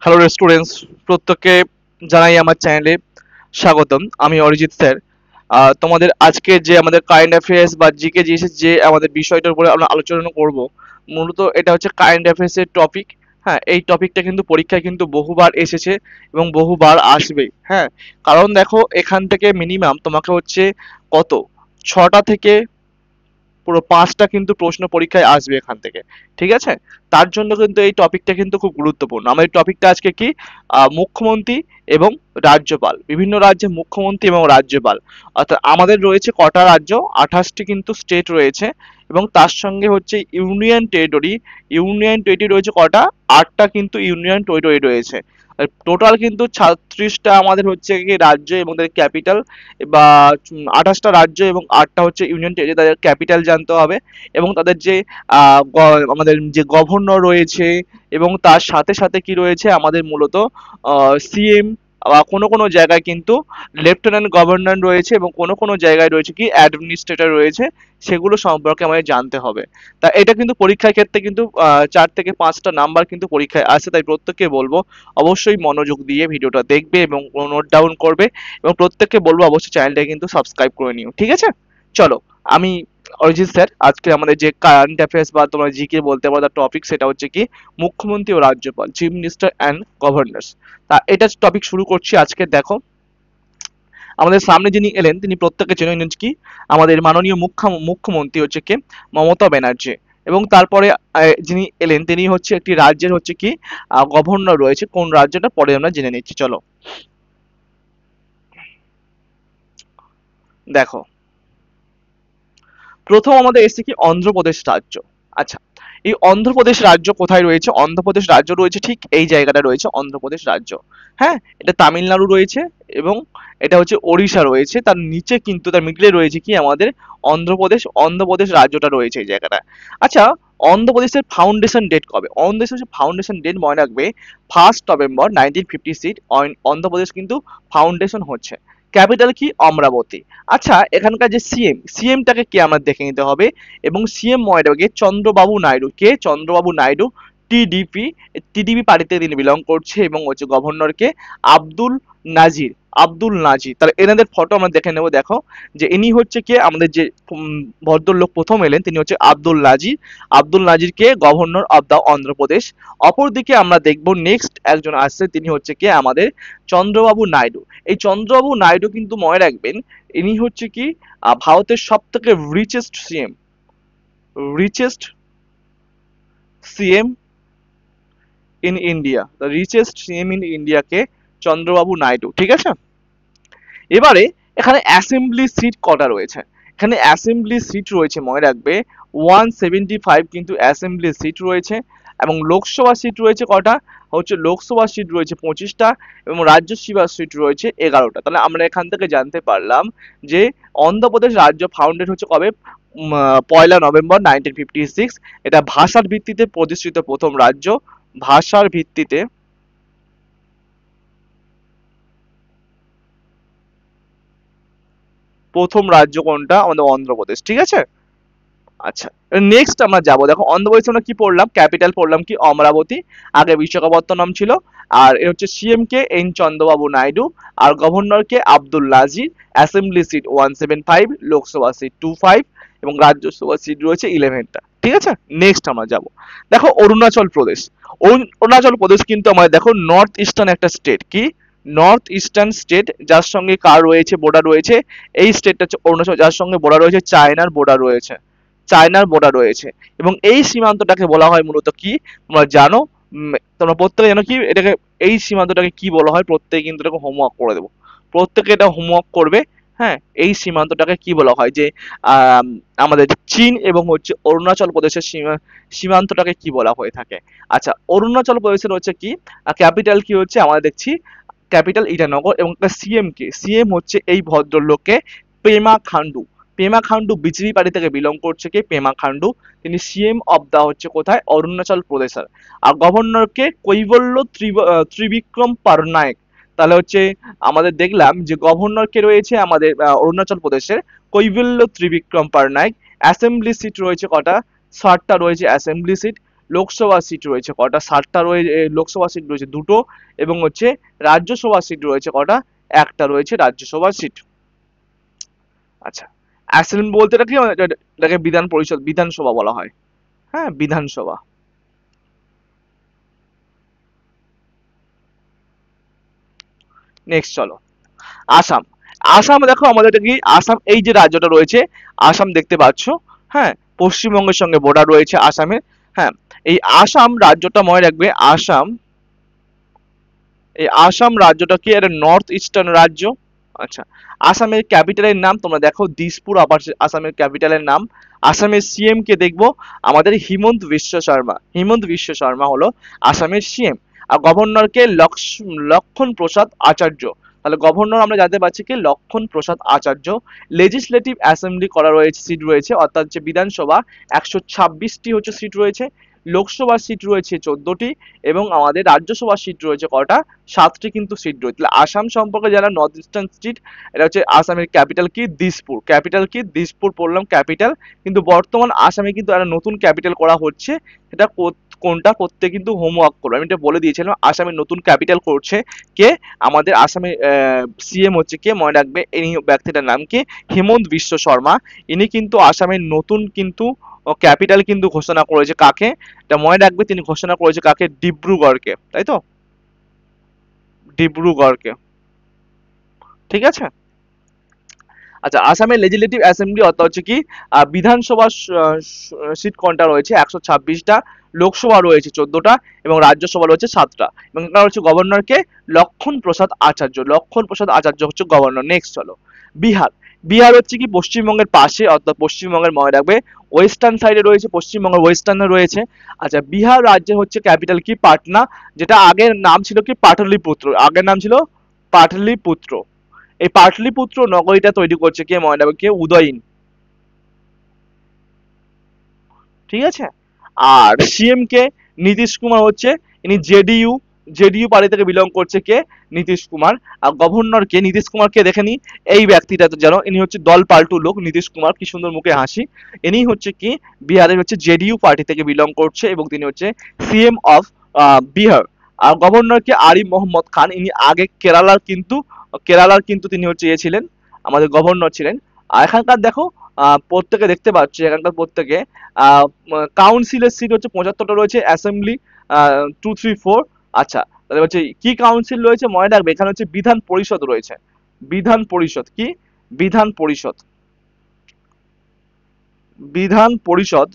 Hello students, প্রত্যেককে জানাই আমার চ্যানেলে স্বাগতম। আমি অরিজিৎ স্যার। তোমাদের আজকে যে আমাদের কারেন্ট অ্যাফেয়ার্স বা জিকে যে আমাদের বিষয়টার উপরে আমরা আলোচনা করব, মূলত এটা হচ্ছে কারেন্ট অ্যাফেয়ার্স এর টপিক। হ্যাঁ, এই টপিকটা কিন্তু পরীক্ষায় কিন্তু বহুবার এসেছে এবং বহুবার আসবে। হ্যাঁ, কারণ দেখো এখান থেকে মিনিমাম তোমাকে হচ্ছে কত, 6টা থেকে পুরো 5টা কিন্তু প্রশ্ন পরীক্ষায় আসবে এখান থেকে। ঠিক আছে, তার জন্য কিন্তু এই টপিকটা কিন্তু খুব গুরুত্বপূর্ণ। আমাদের টপিকটা আজকে কি, মুখ্যমন্ত্রী এবং রাজ্যপাল, বিভিন্ন রাজ্যে মুখ্যমন্ত্রী এবং রাজ্যপাল। অর্থাৎ আমাদের রয়েছে কটা রাজ্য, 28টি কিন্তু স্টেট রয়েছে এবং তার সঙ্গে হচ্ছে ইউনিয়ন টেরিটরি। ইউনিয়ন টেরিটরি রয়েছে কটা, 8টা কিন্তু ইউনিয়ন টেরিটরি রয়েছে। টোটাল কিন্তু 36টা আমাদের হচ্ছে কি রাজ্য এবং তাদের ক্যাপিটাল, বা 28টা রাজ্য এবং 8টা হচ্ছে ইউনিয়ন টেরিটরি, তাদের ক্যাপিটাল জানতে হবে এবং তাদের যে আমাদের যে গভর্নর রয়েছে এবং তার সাথে সাথে কি রয়েছে আমাদের মূলত সিএম, বা কোনো কোনো জায়গায় কিন্তু লেফটেন্যান্ট গভর্নর রয়েছে এবং কোনো কোনো জায়গায় রয়েছে কি অ্যাডমিনিস্ট্রেটর রয়েছে। সেগুলো সম্পর্কে আমাদের জানতে হবে। তা এটা কিন্তু পরীক্ষার ক্ষেত্রে কিন্তু 4 থেকে 5টা নাম্বার কিন্তু পরীক্ষায় আসে, তাই প্রত্যেককে বলবো অবশ্যই মনোযোগ দিয়ে ভিডিওটা দেখবে এবং নোট ডাউন করবে এবং প্রত্যেককে বলবো অবশ্যই চ্যানেলটা কিন্তু সাবস্ক্রাইব করে নিও। ঠিক আছে, চলো। আমি অরিজিৎ স্যার, আজকে আমাদের যে কারেন্ট অ্যাফেয়ার্স বা তোমরা জিকে বলতে পারো টপিক, সেটা হচ্ছে কি মুখ্যমন্ত্রী ও রাজ্যপাল, চিফ মিনিস্টার অ্যান্ড গভর্নর্স। তা এটা টপিক শুরু করছি আজকে। দেখো, আমাদের সামনে যিনি এলেন তিনি প্রত্যেকে চেনেন কি, আমাদের মাননীয় মুখ্যমন্ত্রী হচ্ছে কি মমতা ব্যানার্জি। এবং তারপরে যিনি এলেন তিনি হচ্ছে একটি রাজ্যের হচ্ছে কি গভর্নর রয়েছে। কোন রাজ্যটা পরে আমরা জেনে নিচ্ছি, চলো। দেখো, প্রথম আমাদের এসছে কি অন্ধ্রপ্রদেশ রাজ্য। আচ্ছা, এই অন্ধ্রপ্রদেশ রাজ্য কোথায় রয়েছে? অন্ধ্রপ্রদেশ রাজ্য রয়েছে ঠিক এই জায়গাটা রয়েছে অন্ধ্রপ্রদেশ রাজ্য। হ্যাঁ, এটা তামিলনাড়ু রয়েছে এবং এটা হচ্ছে ওড়িশা রয়েছে, তার নিচে কিন্তু তার মিডলে রয়েছে কি আমাদের অন্ধ্রপ্রদেশ। অন্ধ্রপ্রদেশ রাজ্যটা রয়েছে এই জায়গাটা। আচ্ছা, অন্ধ্রপ্রদেশের ফাউন্ডেশন ডেট কবে? অন্ধ্রপ্রদেশের ফাউন্ডেশন ডেট মনে রাখবে 1 নভেম্বর 1956 অন্ধ্রপ্রদেশ কিন্তু ফাউন্ডেশন হচ্ছে। ক্যাপিটাল কি? অমরাবতী। আচ্ছা, এখানকার যে সিএমটাকে কে আমার দেখে নিতে হবে এবং সিএম ময়দাকে চন্দ্রবাবু নাইডু। কে? চন্দ্রবাবু নাইডু। টিডিপি, টিডিপি পার্টিতে তিনি বিলং করছে এবং হচ্ছে গভর্নরকে আব্দুল নাজির। আব্দুল নাজির, তাহলে এনাদের ফটো আমরা দেখে নেব। দেখো যে ইনি হচ্ছে কে আমাদের যে ভদ্রলোক প্রথম এলেন তিনি হচ্ছে আব্দুল নাজির। আব্দুল নাজিরকে গভর্নর অফ দা অন্ধ্রপ্রদেশ। অপরদিকে আমরা দেখব নেক্সট একজন আসছে, তিনি হচ্ছে কে আমাদের চন্দ্রবাবু নাইডু। এই চন্দ্রবাবু নাইডু কিন্তু মনে রাখবেন ইনি হচ্ছে কি ভারতের সব থেকে richest CM. Richest CM in India, the richest CM in ইন্ডিয়াকে চন্দ্রবাবু নাইডু। ঠিক আছে, এবারে এখানে অ্যাসেম্বলি সিট কটা রয়েছে? এখানে অ্যাসেম্বলি সিট রয়েছে মনে রাখবে 175 কিন্তু অ্যাসেম্বলি সিট রয়েছে। এবং লোকসভা সিট রয়েছে কটা? হচ্ছে লোকসভা সিট রয়েছে 25টা এবং রাজ্যসভা সিট রয়েছে 11টা। তাহলে আমরা এখান থেকে জানতে পারলাম যে অন্ধ্রপ্রদেশ রাজ্য ফাউন্ডেড হচ্ছে কবে? 1 নভেম্বর 1956। এটা ভাষার ভিত্তিতে প্রতিষ্ঠিত প্রথম রাজ্য। ভাষার ভিত্তিতে প্রথম রাজ্য কোনটা? আমাদের অন্ধ্রপ্রদেশ। ঠিক আছে, আচ্ছা। নেক্সট আমরা যাব। দেখো, অন্ধ্রপ্রদেশ আমরা কি পড়লাম? ক্যাপিটাল পড়লাম কি? অমরাবতী। আগে বিশাখাপত্তনম ছিল। আর এ হচ্ছে সিএম কে এন চন্দ্রবাবু নাইডু আর গভর্নর কে Abdul Nazir. Assembly seat 175, Lok Sabha seat 25 এবং রাজ্যসভা সিট রয়েছে 11টা। ঠিক আছে, নেক্সট আমরা যাব। দেখো, অরুণাচল প্রদেশ। অরুণাচল প্রদেশ কিন্তু আমাদের দেখো নর্থ ইস্টার্ন একটা স্টেট। কি? নর্থ ইস্টার্ন স্টেট, যার সঙ্গে কার রয়েছে বর্ডার রয়েছে? এই স্টেটটা হচ্ছে অরুণাচল, যার সঙ্গে বর্ডার রয়েছে চায়নার বর্ডার রয়েছে। চায়নার বর্ডার রয়েছে এবং এই সীমান্তটাকে বলা হয় মূলত কি তোমরা জানো? তোমরা প্রত্যেকে জানো কি এটাকে, এই সীমান্তটাকে কি বলা হয়? প্রত্যেকে কিন্তু এটাকে হোমওয়ার্ক করে দেবো, প্রত্যেকে এটা হোমওয়ার্ক করবে। হ্যাঁ, এই সীমান্তটাকে কি বলা হয়? যে আম, আমাদের চীন এবং হচ্ছে অরুণাচল প্রদেশের সীমান্তটাকে কি বলা হয়ে থাকে? আচ্ছা, অরুণাচল প্রদেশের হচ্ছে কি ক্যাপিটাল কি হচ্ছে আমরা দেখছি, ক্যাপিটাল ইটানগর। এবং সিএম কে? সিএম হচ্ছে এই ভদ্রলোককে পেমা খান্ডু। পেমা খান্ডু বিজেপি পার্টি থেকে বিলং করছে কে? পেমা খান্ডু। তিনি সিএম অফ দা হচ্ছে কোথায়? অরুণাচল প্রদেশের। আর গভর্নরকে কৈবল্য ত্রিবিক্রম পারনায়েক। তাহলে হচ্ছে আমাদের দেখলাম যে গভর্নর কে রয়েছে আমাদের অরুণাচল প্রদেশের কৈবল্য ত্রিবিক্রম পারনায়েক। অ্যাসেম্বলি সিট রয়েছে কটা? 7টা রয়েছে অ্যাসেম্বলি সিট। লোকসভা সিট রয়েছে কটা? 7টা লোকসভা সিট রয়েছে 2টো, এবং হচ্ছে রাজ্যসভা সিট রয়েছে কটা? একটা রয়েছে রাজ্যসভা সিট। আচ্ছা, অ্যাসেম্বলি বলতে এটা কি, এটাকে বিধান পরিষদ, বিধানসভা বলা হয়। হ্যাঁ, বিধানসভা। নেক্সট চলো, আসাম। আসাম দেখো আমাদের এটা কি, আসাম এই যে রাজ্যটা রয়েছে, আসাম দেখতে পাচ্ছ, হ্যাঁ, পশ্চিমবঙ্গের সঙ্গে বর্ডার রয়েছে আসামের। হ্যাঁ, এই আসাম রাজ্যটা মনে রাখবে, আসাম, এই আসাম রাজ্যটা কি একটা নর্থ ইস্টার্ন রাজ্য। আচ্ছা, আসামের ক্যাপিটালের নাম তোমরা দেখো দিসপুর, আবার আসামের ক্যাপিটালের নাম। আসামের সিএম কে দেখবো আমাদের হিমন্ত বিশ্ব শর্মা, হিমন্ত বিশ্ব শর্মা হলো আসামের সিএম। আর গভর্নরকে লক্ষণ প্রসাদ আচার্য। তাহলে গভর্নর আমরা জানতে পারছি কি লক্ষণ প্রসাদ আচার্য। লেজিসলেটিভ অ্যাসেম্বলি করা রয়েছে, সিট রয়েছে, অর্থাৎ যে বিধানসভা 126টি হচ্ছে সিট রয়েছে, লোকসভা সিট রয়েছে 14টি, এবং আমাদের রাজ্যসভা সিট রয়েছে কটা? 7টি কিন্তু সিট রয়েছে। তাহলে আসাম সম্পর্কে যারা নর্থ ইস্টার্ন স্টেট, এটা হচ্ছে আসামের ক্যাপিটাল কি দিসপুর, ক্যাপিটাল কি দিসপুর পড়লাম ক্যাপিটাল। কিন্তু বর্তমান আসামে কিন্তু একটা নতুন ক্যাপিটাল করা হচ্ছে, সেটা কোনটা করতে কিন্তু হোমওয়ার্ক করো, আমি এটা বলে দিয়েছিলাম। আসামের নতুন ক্যাপিটাল করছে কে? আমাদের আসামের সিএম হচ্ছে কে মনে রাখবে, এই ব্যক্তিটার নাম কি? হিমন্ত বিশ্ব শর্মা। ইনি কিন্তু আসামের নতুন কিন্তু ক্যাপিটাল কিন্তু ঘোষণা করেছে কাকে? এটা মনে রাখবে, তিনি ঘোষণা করেছে কাকে? ডিব্রুগড়কে, তাই তো, ডিব্রুগড়কে। ঠিক আছে। আচ্ছা, আসামের লেজিসলেটিভ অ্যাসেম্বলি অর্থাৎ হচ্ছে কি বিধানসভা সিট কোনটা রয়েছে? 126টা, লোকসভা রয়েছে 14টা, এবং রাজ্যসভা রয়েছে 7টা, এবং এখানে হচ্ছে গভর্নরকে লক্ষণ প্রসাদ আচার্য, লক্ষণ প্রসাদ আচার্য হচ্ছে গভর্নর। নেক্সট চলো, বিহার। বিহার হচ্ছে কি পশ্চিমবঙ্গের পাশে, অর্থাৎ পশ্চিমবঙ্গের মনে রাখবে ওয়েস্টার্ন সাইডে রয়েছে, পশ্চিমবঙ্গের ওয়েস্টার্নে রয়েছে। আচ্ছা, বিহার রাজ্যে হচ্ছে ক্যাপিটাল কি? পাটনা, যেটা আগের নাম ছিল কি পাটলিপুত্র, আগের নাম ছিল পাটলিপুত্র। এই পাটলিপুত্র নগরীটা তৈরি করছে কে মনে রাখবে? কে? উদয়ন। ঠিক আছে। আর সিএম কে? নীতিশ কুমার হচ্ছে, ইনি জেডিইউ, জেডিইউ পার্টি থেকে বিলং করছে কে? নীতিশ কুমার। আর গভর্নর কে? নীতিশ কুমারকে দেখে নি, এই ব্যক্তিটা তো জানো, ইনি হচ্ছে দল পাল্টু লোক, নীতিশ কুমার, কি সুন্দর মুখে হাসি। ইনি হচ্ছে কি বিহারের হচ্ছে জেডিইউ পার্টি থেকে বিলং করছে, এবং তিনি হচ্ছে সিএম অফ বিহার। আর গভর্নর কে? আরিফ মোহাম্মদ খান, ইনি আগে কেরালার কিন্তু তিনি হচ্ছে ইয়ে ছিলেন, আমাদের গভর্নর ছিলেন। আর এখানকার দেখো প্রত্যেকে দেখতে পাচ্ছি, এখানকার প্রত্যেকে কাউন্সিলের সিট হচ্ছে 75টা রয়েছে, অ্যাসেম্বলি 2, 3, 4। আচ্ছা, তাহলে হচ্ছে কি কাউন্সিল রয়েছে মনে রাখবে, এখানে হচ্ছে বিধান পরিষদ রয়েছে, বিধান পরিষদ কি? বিধান পরিষদ, বিধান পরিষদ,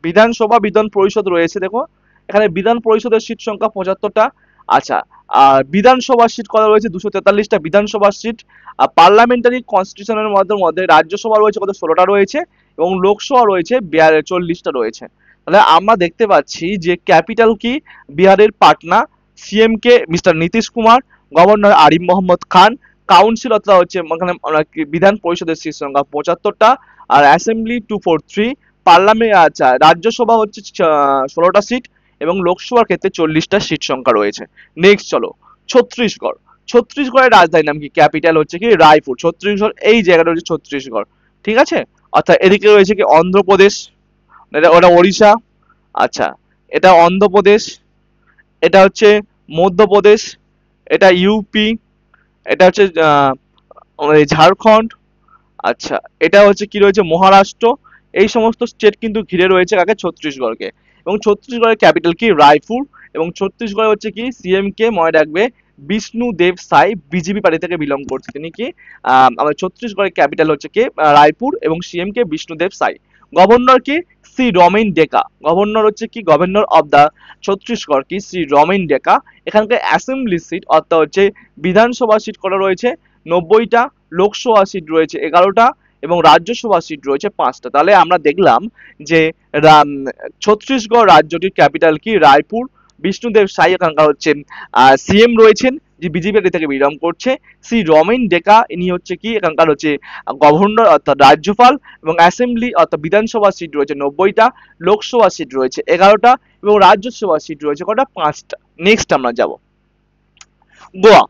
বিধানসভা বিধান পরিষদ রয়েছে দেখো, এখানে বিধান পরিষদের সিট সংখ্যা 75টা। আচ্ছা, আর বিধানসভা সিট কত রয়েছে? 243টা বিধানসভা সিট। আর পার্লামেন্টারি কনস্টিটিউশনের মধ্যে মধ্যে রাজ্যসভা রয়েছে কত? 16টা রয়েছে, এবং লোকসভা রয়েছে 40টা রয়েছে। তাহলে আমরা দেখতে পাচ্ছি যে ক্যাপিটাল কি? বিহারের পাটনা, সিএম কে মিস্টার নীতিশ কুমার, গভর্নর আরিফ মোহাম্মদ খান, কাউন্সিল অর্থাৎ হচ্ছে এখানে বিধান পরিষদের সিট সংখ্যা 75টা, আর অ্যাসেম্বলি 243, পার্লামেন্ট, আচ্ছা রাজ্যসভা হচ্ছে 16টা সিট, এবং লোকসভার ক্ষেত্রে 40টা সিট সংখ্যা রয়েছে। নেক্সট চলো, ছত্তিশগড়। ছত্তিশগড়ের রাজধানীর নাম কি? ক্যাপিটাল হচ্ছে কি রায়পুর। ছত্তিশগড় এই জায়গাটা হচ্ছে ছত্তিশগড়। ঠিক আছে। অর্থাৎ এদিকে রয়েছে কি অন্ধ্রপ্রদেশ, এটা ওটা ওড়িশা। আচ্ছা, এটা অন্ধ্রপ্রদেশ, এটা হচ্ছে মধ্যপ্রদেশ, এটা ইউপি, এটা হচ্ছে ঝাড়খণ্ড। আচ্ছা, এটা হচ্ছে কি রয়েছে? মহারাষ্ট্র। এই সমস্ত স্টেট কিন্তু ঘিরে রয়েছে কাকে? ছত্তিশগড়কে। এবং ছত্তিশগড়ের ক্যাপিটাল কি? রায়পুর। এবং ছত্তিশগড়ে হচ্ছে কি সিএম কে মনে রাখবে বিষ্ণু দেব সাই, বিজেপি পার্টি থেকে বিলং করছে তিনি কি আমাদের ছত্তিশগড়ের ক্যাপিটাল হচ্ছে কি রায়পুর, এবং সিএম কে বিষ্ণুদেব সাই। গভর্নর কি? শ্রী রমেন ডেকা, গভর্নর হচ্ছে কি গভর্নর অফ দা ছত্তিশগড় কি? শ্রী রমেন ডেকা। এখানকার অ্যাসেম্বলি সিট অর্থাৎ হচ্ছে বিধানসভা সিট করা রয়েছে 90টা, লোকসভা সিট রয়েছে 11টা, এবং রাজ্যসভা সিট রয়েছে 5টা। তাহলে আমরা দেখলাম যে ছত্তিশগড় রাজ্যটির ক্যাপিটাল কি? রায়পুর। বিষ্ণুদেব সাই এখানকার হচ্ছে সিএম রয়েছেন, যে বিজেপি থেকে বিলং করছে। শ্রী রমেন ডেকা ইনি হচ্ছে কি এখানকার হচ্ছে গভর্নর অর্থাৎ রাজ্যপাল, এবং অ্যাসেম্বলি অর্থাৎ বিধানসভা সিট রয়েছে 90টা, লোকসভা সিট রয়েছে 11টা, এবং রাজ্যসভা সিট রয়েছে কটা? 5টা। নেক্সট আমরা যাব গোয়া।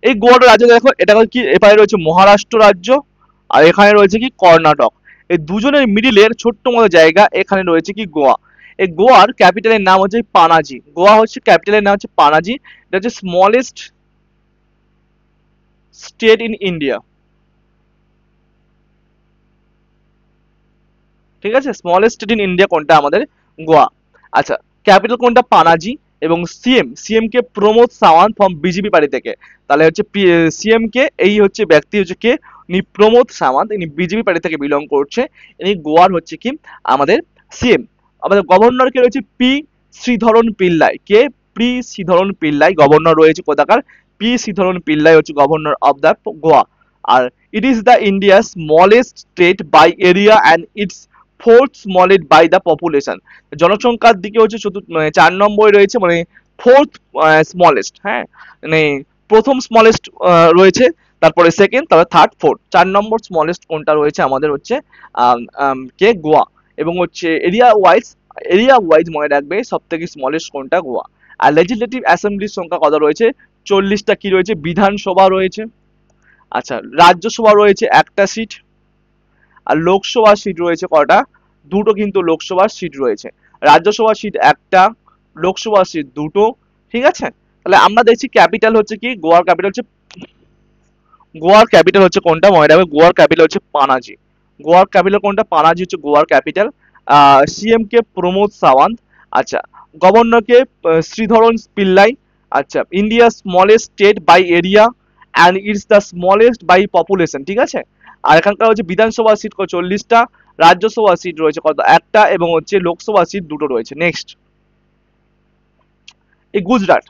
এই গোয়াটা রাজ্য দেখো, এটা কি এপারে রয়েছে মহারাষ্ট্র রাজ্য, আর এখানে রয়েছে কি কর্ণাটক। এই দুজনের মিডিলের ছোট্ট মতো জায়গা এখানে রয়েছে কি গোয়া। এই গোয়ার ক্যাপিটালের নাম হচ্ছে পানাজি। গোয়া হচ্ছে ক্যাপিটালের নাম হচ্ছে পানাজি। এটা হচ্ছে স্মলেস্ট স্টেট ইন ইন্ডিয়া। ঠিক আছে, স্মলেস্ট স্টেট ইন ইন্ডিয়া কোনটা? আমাদের গোয়া। আচ্ছা, ক্যাপিটাল কোনটা? পানাজি। এবং সিএম কে Pramod Sawant from BJP party থেকে। তাহলে হচ্ছে সিএম কে, এই হচ্ছে ব্যক্তি হচ্ছে কে, ইনি প্রমোদ সাওয়ান্ত, ইনি বিজেপি পার্টি থেকে বিলং করছে। ইনি গোয়ার হচ্ছে কি আমাদের সিএম। আমাদের গভর্নর কে রয়েছে পি শ্রীধরন পিল্লাই। কে? পি শ্রীধরন পিল্লাই গভর্নর রয়েছে কোথাকার? পি শ্রীধরন পিল্লাই হচ্ছে গভর্নর অফ দ্য গোয়া। আর it is the India smallest state by area and its fourth smallest by the population. জনসংখ্যার দিকে হচ্ছে 4 নম্বরে রয়েছে, মানে ফোর্থ স্মলেস্ট। হ্যাঁ, মানে প্রথম স্মলেস্ট রয়েছে, তারপরে সেকেন্ড, তারপরে থার্ড, ফোর্থ। 4 নম্বর স্মলেস্ট কোনটা রয়েছে? আমাদের হচ্ছে কে? গোয়া। এবং হচ্ছে এরিয়া ওয়াইজ মনে রাখবে সব থেকে স্মলেস্ট কোনটা? গোয়া। আর লেজিসলেটিভ অ্যাসেম্বলির সংখ্যা কত রয়েছে? 40টা। কি রয়েছে? বিধানসভা রয়েছে। আচ্ছা, রাজ্যসভা রয়েছে একটা সিট। আর লোকসভা সিট রয়েছে কটা? দুটো কিন্তু লোকসভার সিট রয়েছে। রাজ্যসভা সিট একটা, লোকসভা সিট দুটো। ঠিক আছে, তাহলে আমরা দেখছি ক্যাপিটাল হচ্ছে কি? গোয়ার ক্যাপিটাল হচ্ছে কোনটা? মনে রাখবে, গোয়ার ক্যাপিটাল হচ্ছে পানাজি। গোয়ার ক্যাপিটাল কোনটা? পানাজি হচ্ছে গোয়ার ক্যাপিটাল। সিএম কে প্রমোদ সাওয়ান্ত। আচ্ছা, গভর্নর কে শ্রীধরন পিল্লাই। আচ্ছা, India smallest state by area and its the smallest by population. ঠিক আছে, আর এখানকার হচ্ছে বিধানসভা সিট 40টা, রাজ্যসভা সিট রয়েছে কত? একটা, এবং হচ্ছে লোকসভা সিট দুটো রয়েছে। নেক্সট, এই গুজরাট।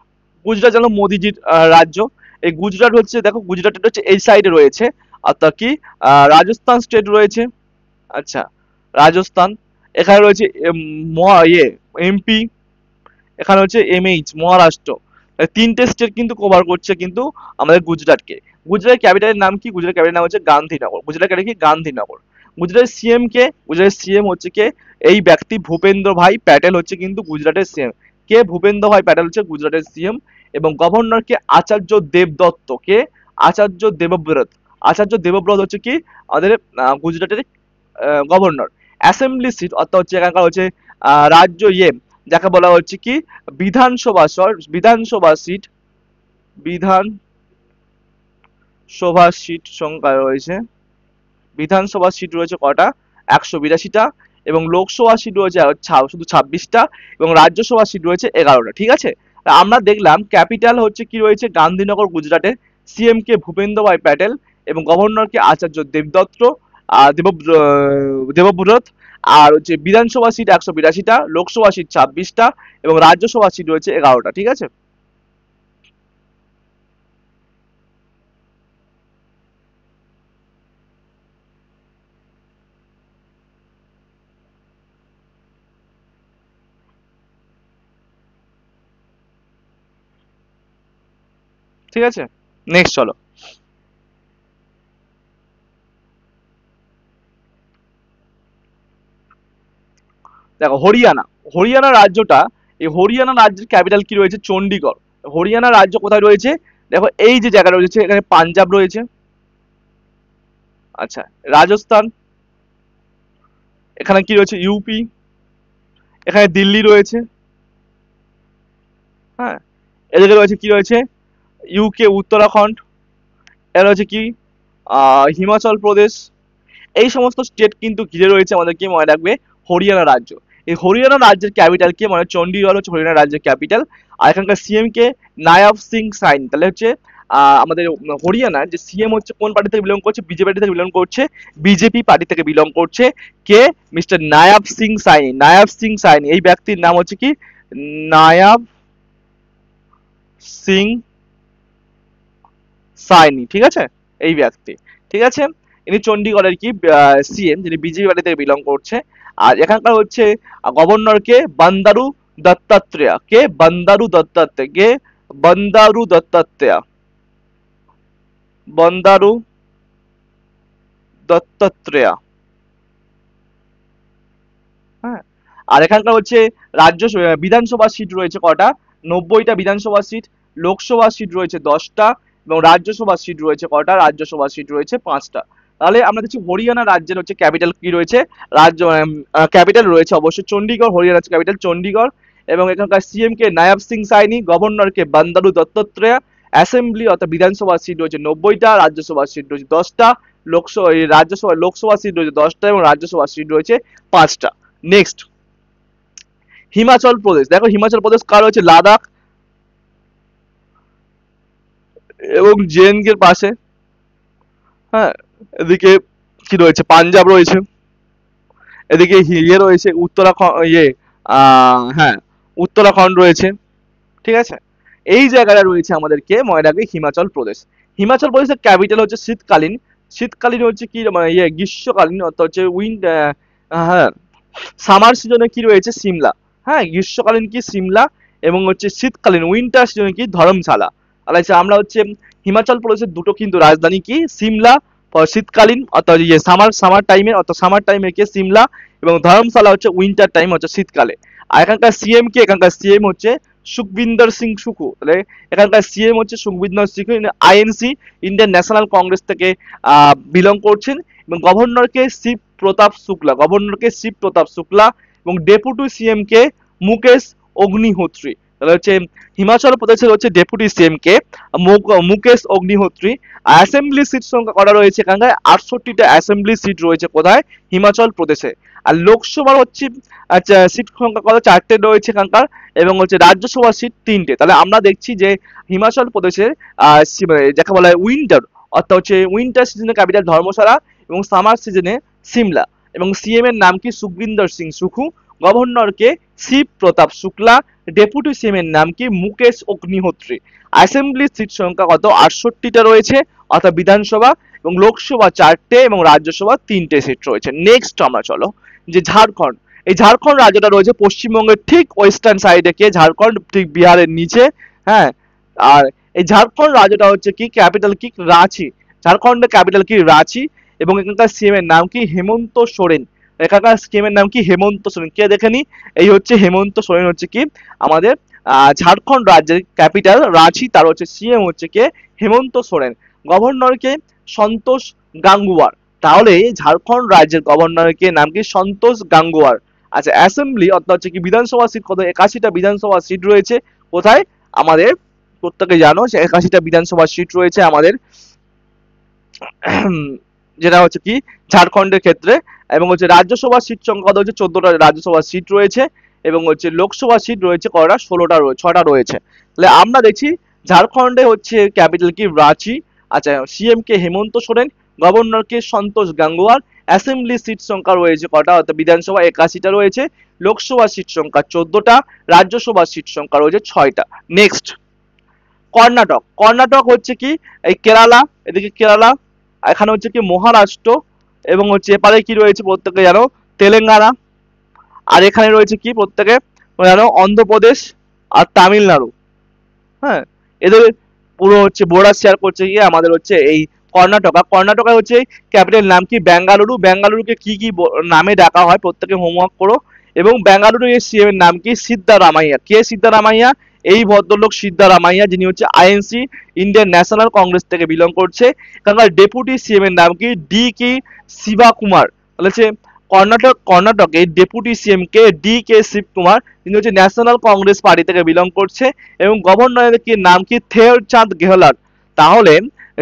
গুজরাট যেন মোদিজির রাজ্য। এই গুজরাট হচ্ছে, দেখো গুজরাট হচ্ছে এই সাইডে রয়েছে। অর্থাৎ কি রাজস্থান স্টেট রয়েছে। আচ্ছা, রাজস্থান। এখানে রয়েছে এমপি। এখানে হচ্ছে এমএইচ, মহারাষ্ট্র। তিনটে স্টেট কিন্তু কভার করছে কিন্তু আমাদের গুজরাটকে। গুজরাটের ক্যাপিটালের নাম কি? গুজরাটের ক্যাপিটাল নাম হচ্ছে গান্ধীনগর। গুজরাট ক্যাপিটাল কি? গান্ধীনগর। গুজরাটের সিএম কে? গুজরাটের সিএম হচ্ছে কে? এই ব্যক্তি ভূপেন্দ্র ভাই প্যাটেল হচ্ছে কিন্তু গুজরাটের সিএম। কে? ভূপেন্দ্র ভাই প্যাটেল হচ্ছে গুজরাটের সিএম। এবং গভর্নর কে? আচার্য দেবদত্ত। কে? আচার্য দেবব্রত। আচার্য দেবব্রত হচ্ছে কি আমাদের গুজরাটের গভর্নর। অ্যাসেম্বলি সিট অর্থাৎ হচ্ছে এখানকার হচ্ছে রাজ্য যাকে বলা হচ্ছে কি বিধানসভা সিট। বিধানসভা সিট সংখ্যা রয়েছে, বিধানসভা সিট রয়েছে কটা? 182টা। এবং লোকসভা সিট রয়েছে শুধু 26টা। এবং রাজ্যসভা সিট রয়েছে 11টা। ঠিক আছে, আমরা দেখলাম ক্যাপিটাল হচ্ছে কি রয়েছে? গান্ধীনগর গুজরাটে। সিএম কে ভূপেন্দ্র ভাই প্যাটেল। এবং গভর্নর কে আচার্য দেবদত্ত, দেবব্রত। আর হচ্ছে বিধানসভা সিট 182টা, লোকসভা সিট 26টা, এবং রাজ্যসভা সিট রয়েছে 11টা। ঠিক আছে, ঠিক আছে, নেক্সট চলো। দেখো হরিয়ানা। হরিয়ানা রাজ্যটা, এই হরিয়ানা রাজ্যের ক্যাপিটাল কি রয়েছে? চণ্ডীগড়। হরিয়ানা রাজ্য কোথায় রয়েছে? দেখো এই যে জায়গা রয়েছে, এখানে পাঞ্জাব রয়েছে। আচ্ছা, রাজস্থান। এখানে কি রয়েছে? ইউপি। এখানে দিল্লি রয়েছে। হ্যাঁ, এদিকে রয়েছে কি রয়েছে? ইউকে, উত্তরাখণ্ড। এটা রয়েছে কি হিমাচল প্রদেশ। এই সমস্ত স্টেট কিন্তু ঘিরে রয়েছে আমাদের, কি মনে রাখবে? হরিয়ানা রাজ্য। এই হরিয়ানা রাজ্যের ক্যাপিটাল কি? মানে চণ্ডীগড় হচ্ছে হরিয়ানা রাজ্যের ক্যাপিটাল। আর এখানকার সিএম কে? নায়াব সিং সাইনি। তাহলে হচ্ছে আমাদের হরিয়ানার যে সিএম হচ্ছে কোন পার্টি থেকে বিলং করছে? বিজেপি পার্টি থেকে বিলং করছে। বিজেপি পার্টি থেকে বিলং করছে। কে? মিস্টার নায়াব সিং সাইনি। নায়াব সিং সাইনি এই ব্যক্তির নাম হচ্ছে কি? নায়াব সিং সাইনি। ঠিক আছে, এই ব্যক্তি। ঠিক আছে, ইনি চণ্ডীগড়ের কি সিএম, যিনি বিজেপি পার্টি থেকে বিলং করছে। আর এখানকার হচ্ছে গভর্নর কে? বান্দারু দত্তাত্রেয়া। কে? বান্দারু দত্তাত্রেয়। কে? বান্দারু দত্তাত্রেয়া। বান্দারু দত্তাত্রেয়া। হ্যাঁ, আর এখানকার হচ্ছে বিধানসভা সিট রয়েছে কটা? 90টা বিধানসভা সিট। লোকসভা সিট রয়েছে 10টা। এবং রাজ্যসভা সিট রয়েছে কটা? রাজ্যসভা সিট রয়েছে 5টা। তাহলে আমরা দেখছি হরিয়ানা রাজ্যের হচ্ছে ক্যাপিটাল কি রয়েছে, রাজ্য ক্যাপিটাল রয়েছে অবশ্যই চণ্ডীগড়, হরিয়ানা ক্যাপিটাল চণ্ডীগড়। এবং এখানকার সিএম কে নায়াব সিং সাইনি, গভর্নর কে বান্দারু দত্তাত্রেয়, অ্যাসেম্বলি অর্থাৎ বিধানসভা সিট রয়েছে 90টা, রাজ্যসভা সিট রয়েছে 10টা, লোকসভা সিট রয়েছে 10টা এবং রাজ্যসভা সিট রয়েছে 5টা। নেক্সট হিমাচল প্রদেশ, দেখো হিমাচল প্রদেশ কার রয়েছে, লাদাখ এবং জেএনকে এর পাশে। হ্যাঁ, এদিকে কি রয়েছে, পাঞ্জাব রয়েছে, এদিকে ইয়ে রয়েছে উত্তরাখণ্ড, হ্যাঁ উত্তরাখণ্ড রয়েছে, ঠিক আছে। এই জায়গাটা রয়েছে আমাদেরকে মনে রাখবে হিমাচল প্রদেশ। হিমাচল প্রদেশের ক্যাপিটাল হচ্ছে শীতকালীন, শীতকালীন হচ্ছে কি মানে ইয়ে গ্রীষ্মকালীন অর্থাৎ হচ্ছে হ্যাঁ সামার সিজনে কি রয়েছে, সিমলা। হ্যাঁ, গ্রীষ্মকালীন কি সিমলা, এবং হচ্ছে শীতকালীন উইন্টার সিজনে কি ধর্মশালা। আর আমরা হচ্ছে হিমাচল প্রদেশের দুটো কিন্তু রাজধানী কি, সিমলা শীতকালীন অর্থাৎ ইয়ে সামার টাইমে অর্থাৎ সামার টাইমে কি সিমলা, এবং ধর্মশালা হচ্ছে উইন্টার টাইম হচ্ছে শীতকালে। আর এখানকার সিএম হচ্ছে সুখবিন্দর সিং সুখু। তাহলে এখানকার সিএম হচ্ছে Sukhwinder Singh, INC Indian national Congress থেকে বিলং করছেন। এবং গভর্নরকে শিব প্রতাপ শুক্লা এবং ডেপুটি সিএম কে মুকেশ অগ্নিহোত্রী। তাহলে হচ্ছে হিমাচল প্রদেশের হচ্ছে ডেপুটি সিএম কে মুকেশ অগ্নিহোত্রী। অ্যাসেম্বলি সিট সংখ্যা করা রয়েছে এখানকার 68টা অ্যাসেম্বলি সিট রয়েছে কোথায়, হিমাচল প্রদেশে। আর লোকসভার হচ্ছে আচ্ছা সিট সংখ্যা কত, 4টে রয়েছে এখানকার, এবং হচ্ছে রাজ্যসভা সিট 3টে। তাহলে আমরা দেখছি যে হিমাচল প্রদেশের যাকে বলা হয় উইন্টার অর্থাৎ হচ্ছে উইন্টার সিজনে ক্যাপিটাল ধর্মশালা এবং সামার সিজনে সিমলা, এবং সিএম এর নাম কি সুখবিন্দর সিং সুখু, গভর্নর কে শিব প্রতাপ শুক্লা, ডেপুটি সিএম এর নাম কি মুকেশ অগ্নিহোত্রী। অ্যাসেম্বলি সিট সংখ্যা কত, 68টা রয়েছে অর্থাৎ বিধানসভা, এবং লোকসভা 4টে এবং রাজ্যসভা 3টে সিট রয়েছে। নেক্সট আমরা চলো যে ঝাড়খণ্ড, এই ঝাড়খণ্ড রাজ্যটা রয়েছে পশ্চিমবঙ্গের ঠিক ওয়েস্টার্ন সাইডে, কে ঝাড়খণ্ড ঠিক বিহারের নিচে। হ্যাঁ, আর এই ঝাড়খণ্ড রাজ্যটা হচ্ছে কি ক্যাপিটাল কি, রাঁচি। ঝাড়খণ্ডের ক্যাপিটাল কি, রাঁচি, এবং এখানকার সিএম এর নাম কি হেমন্ত সোরেন। এখানকার সিএম এর নাম কি হেমন্ত সোরেন, কে দেখে নি, এই হচ্ছে হেমন্ত সোরেন হচ্ছে কি আমাদের ঝাড়খণ্ড রাজ্যের ক্যাপিটাল রাঁচি, তার হচ্ছে সিএম হচ্ছে কে হেমন্ত সোরেন, গভর্নর কে সন্তোষ গাঙ্গুয়ার। তাহলে ঝাড়খণ্ড রাজ্যের গভর্নর কে নাম কি, সন্তোষ গাঙ্গুয়ার। আচ্ছা, অ্যাসেম্বলি অর্থাৎ হচ্ছে কি বিধানসভা সিট কত, 81টা বিধানসভা সিট রয়েছে কোথায়, আমাদের প্রত্যেকে জানো যে 81টা বিধানসভা সিট রয়েছে আমাদের যেটা হচ্ছে কি ঝাড়খণ্ডের ক্ষেত্রে। এবং হচ্ছে রাজ্যসভা সিট সংখ্যা কত হচ্ছে 14টা রাজ্যসভা সিট রয়েছে, এবং হচ্ছে লোকসভা সিট রয়েছে কয়টা, 6টা রয়েছে। তাহলে আমরা দেখছি ঝাড়খণ্ডে হচ্ছে ক্যাপিটাল কি, রাঁচি। আচ্ছা, সিএম কে হেমন্ত সোরেন, গভর্নর কে সন্তোষ গাঙ্গুয়ার, অ্যাসেম্বলি সিট সংখ্যা রয়েছে কটা অর্থাৎ বিধানসভা 81টা রয়েছে, লোকসভা সিট সংখ্যা 14টা, রাজ্যসভা সিট সংখ্যা রয়েছে 6টা। নেক্সট কর্ণাটক, কর্ণাটক হচ্ছে কি এই কেরালা, এদিকে কেরালা, এখানে হচ্ছে কি মহারাষ্ট্র, এবং হচ্ছে এপারে কি রয়েছে প্রত্যেকে জানো, তেলেঙ্গানা, আর এখানে রয়েছে কি প্রত্যেকে জানো অন্ধ্রপ্রদেশ আর তামিলনাড়ু। হ্যাঁ, এদের পুরো হচ্ছে বর্ডার শেয়ার করছে গিয়ে আমাদের হচ্ছে এই কর্ণাটক। আর কর্ণাটকা হচ্ছে ক্যাপিটাল নাম কি, বেঙ্গালুরু। বেঙ্গালুরুকে কি কি নামে ডাকা হয় প্রত্যেকে হোমওয়ার্ক করো। এবং বেঙ্গালুরু এর সিএম এর নাম কি, সিদ্ধারামাইয়া। কে সিদ্ধারামাইয়া, এই ভদ্রলোক সিদ্ধারামাইয়া, যিনি হচ্ছে আইএনসি ইন্ডিয়ান ন্যাশনাল কংগ্রেস থেকে বিলং করছে। এখানকার ডেপুটি সিএম এর নাম কি, ডি কে শিবা কুমার। তাহলে হচ্ছে কর্ণাটকে ডেপুটি সিএম কে ডি কে শিব কুমার, তিনি হচ্ছে ন্যাশনাল কংগ্রেস পার্টি থেকে বিলং করছে, এবং গভর্নরের কি নাম কি, থেওর চাঁদ গেহলট। তাহলে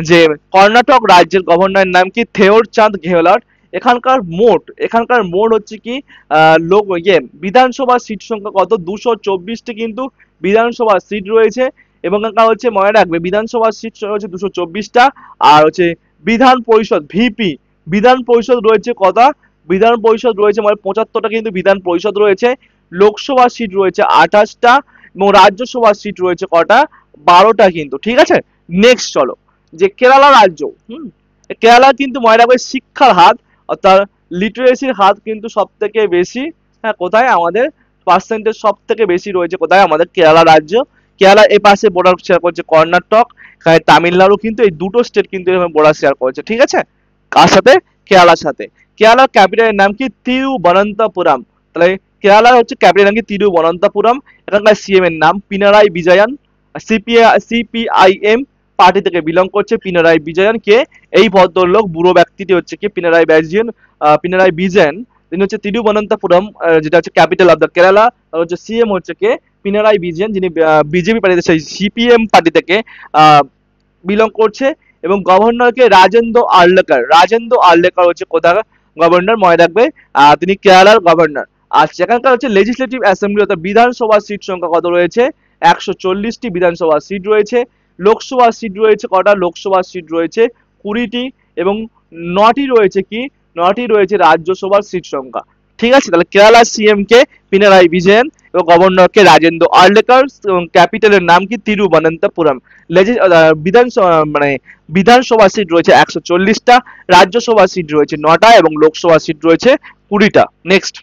যে কর্ণাটক রাজ্যের গভর্নরের নাম কি, থেওর চাঁদ গেহলট। এখানকার মোট হচ্ছে কি লোক বিধানসভা সিট সংখ্যা কত, 224টি কিন্তু বিধানসভা সিট রয়েছে। এবং এখানকার হচ্ছে মনে রাখবে বিধানসভা সিট হচ্ছে 224টা। আর হচ্ছে বিধান পরিষদ ভিপি, বিধান পরিষদ রয়েছে কটা, বিধান পরিষদ রয়েছে মানে 75টা কিন্তু বিধান পরিষদ রয়েছে। লোকসভা সিট রয়েছে 28টা, এবং রাজ্যসভা সিট রয়েছে কটা, 12টা কিন্তু, ঠিক আছে। নেক্সট চলো যে কেরালা রাজ্য, কেরালা কিন্তু মনে রাখবে শিক্ষার হার অর্থাৎ লিটারেসির হার কিন্তু সব থেকে বেশি। হ্যাঁ, কোথায় আমাদের পার্সেন্টেজ সব থেকে বেশি রয়েছে কোথায়, আমাদের কেরালা রাজ্য। কেরালা এ পাশে বর্ডার শেয়ার করছে কর্ণাটক, তামিলনাড়ু, কিন্তু এই দুটো স্টেট কিন্তু বর্ডার শেয়ার করেছে, ঠিক আছে। কার সাথে, কেরালার সাথে। কেরালার ক্যাপিটালের নাম কি, তিরুবনন্তপুরম। তাহলে কেরালার হচ্ছে ক্যাপিটাল নাম কি, তিরুবনন্তপুরম। এখানকার সিএম এর নাম পিনারাই বিজয়ন। সিপিআইএম পার্টি থেকে বিলং করছে পিনারাই বিজয়ন। কে এই ভদ্রলোক বুড়ো ব্যক্তিটি হচ্ছে কি পিনারাই বিজয়ন, পিনারাই বিজয়ন। তিনি হচ্ছে তিরুবনন্তপুরম, যেটা হচ্ছে ক্যাপিটাল অফ দ্য কেরালা। আর হচ্ছে সিএম হচ্ছে কে পিনারাই বিজয়ন, যিনি বিজেপি পার্টি সেই সিপিএম পার্টি থেকে বিলং করছে। এবং গভর্নরকে রাজেন্দ্র আর্লেকার। রাজেন্দ্র আর্লেকার হচ্ছে কোথায় গভর্নর, মনে রাখবে তিনি কেরালার গভর্নর। আর সেখানকার হচ্ছে লেজিসলেটিভ অ্যাসেম্বলি অর্থাৎ বিধানসভা সিট সংখ্যা কত রয়েছে? 140টি বিধানসভা সিট রয়েছে। লোকসভা সিট রয়েছে কটা? লোকসভা সিট রয়েছে 20টি। এবং 9টি রয়েছে কি? 9টি রয়েছে রাজ্যসভার সিট সংখ্যা। ঠিক আছে, তাহলে কেরালা সিএম কে পিনারাই বিজয়ন এবং গভর্নরকে রাজেন্দ্র আর্লেকার এবং ক্যাপিটালের নাম কি? তিরুবনন্তপুরম। বিধানসভা মানে বিধানসভা সিট রয়েছে 140টা, রাজ্যসভা সিট রয়েছে 9টা এবং লোকসভা সিট রয়েছে 20টা। নেক্সট,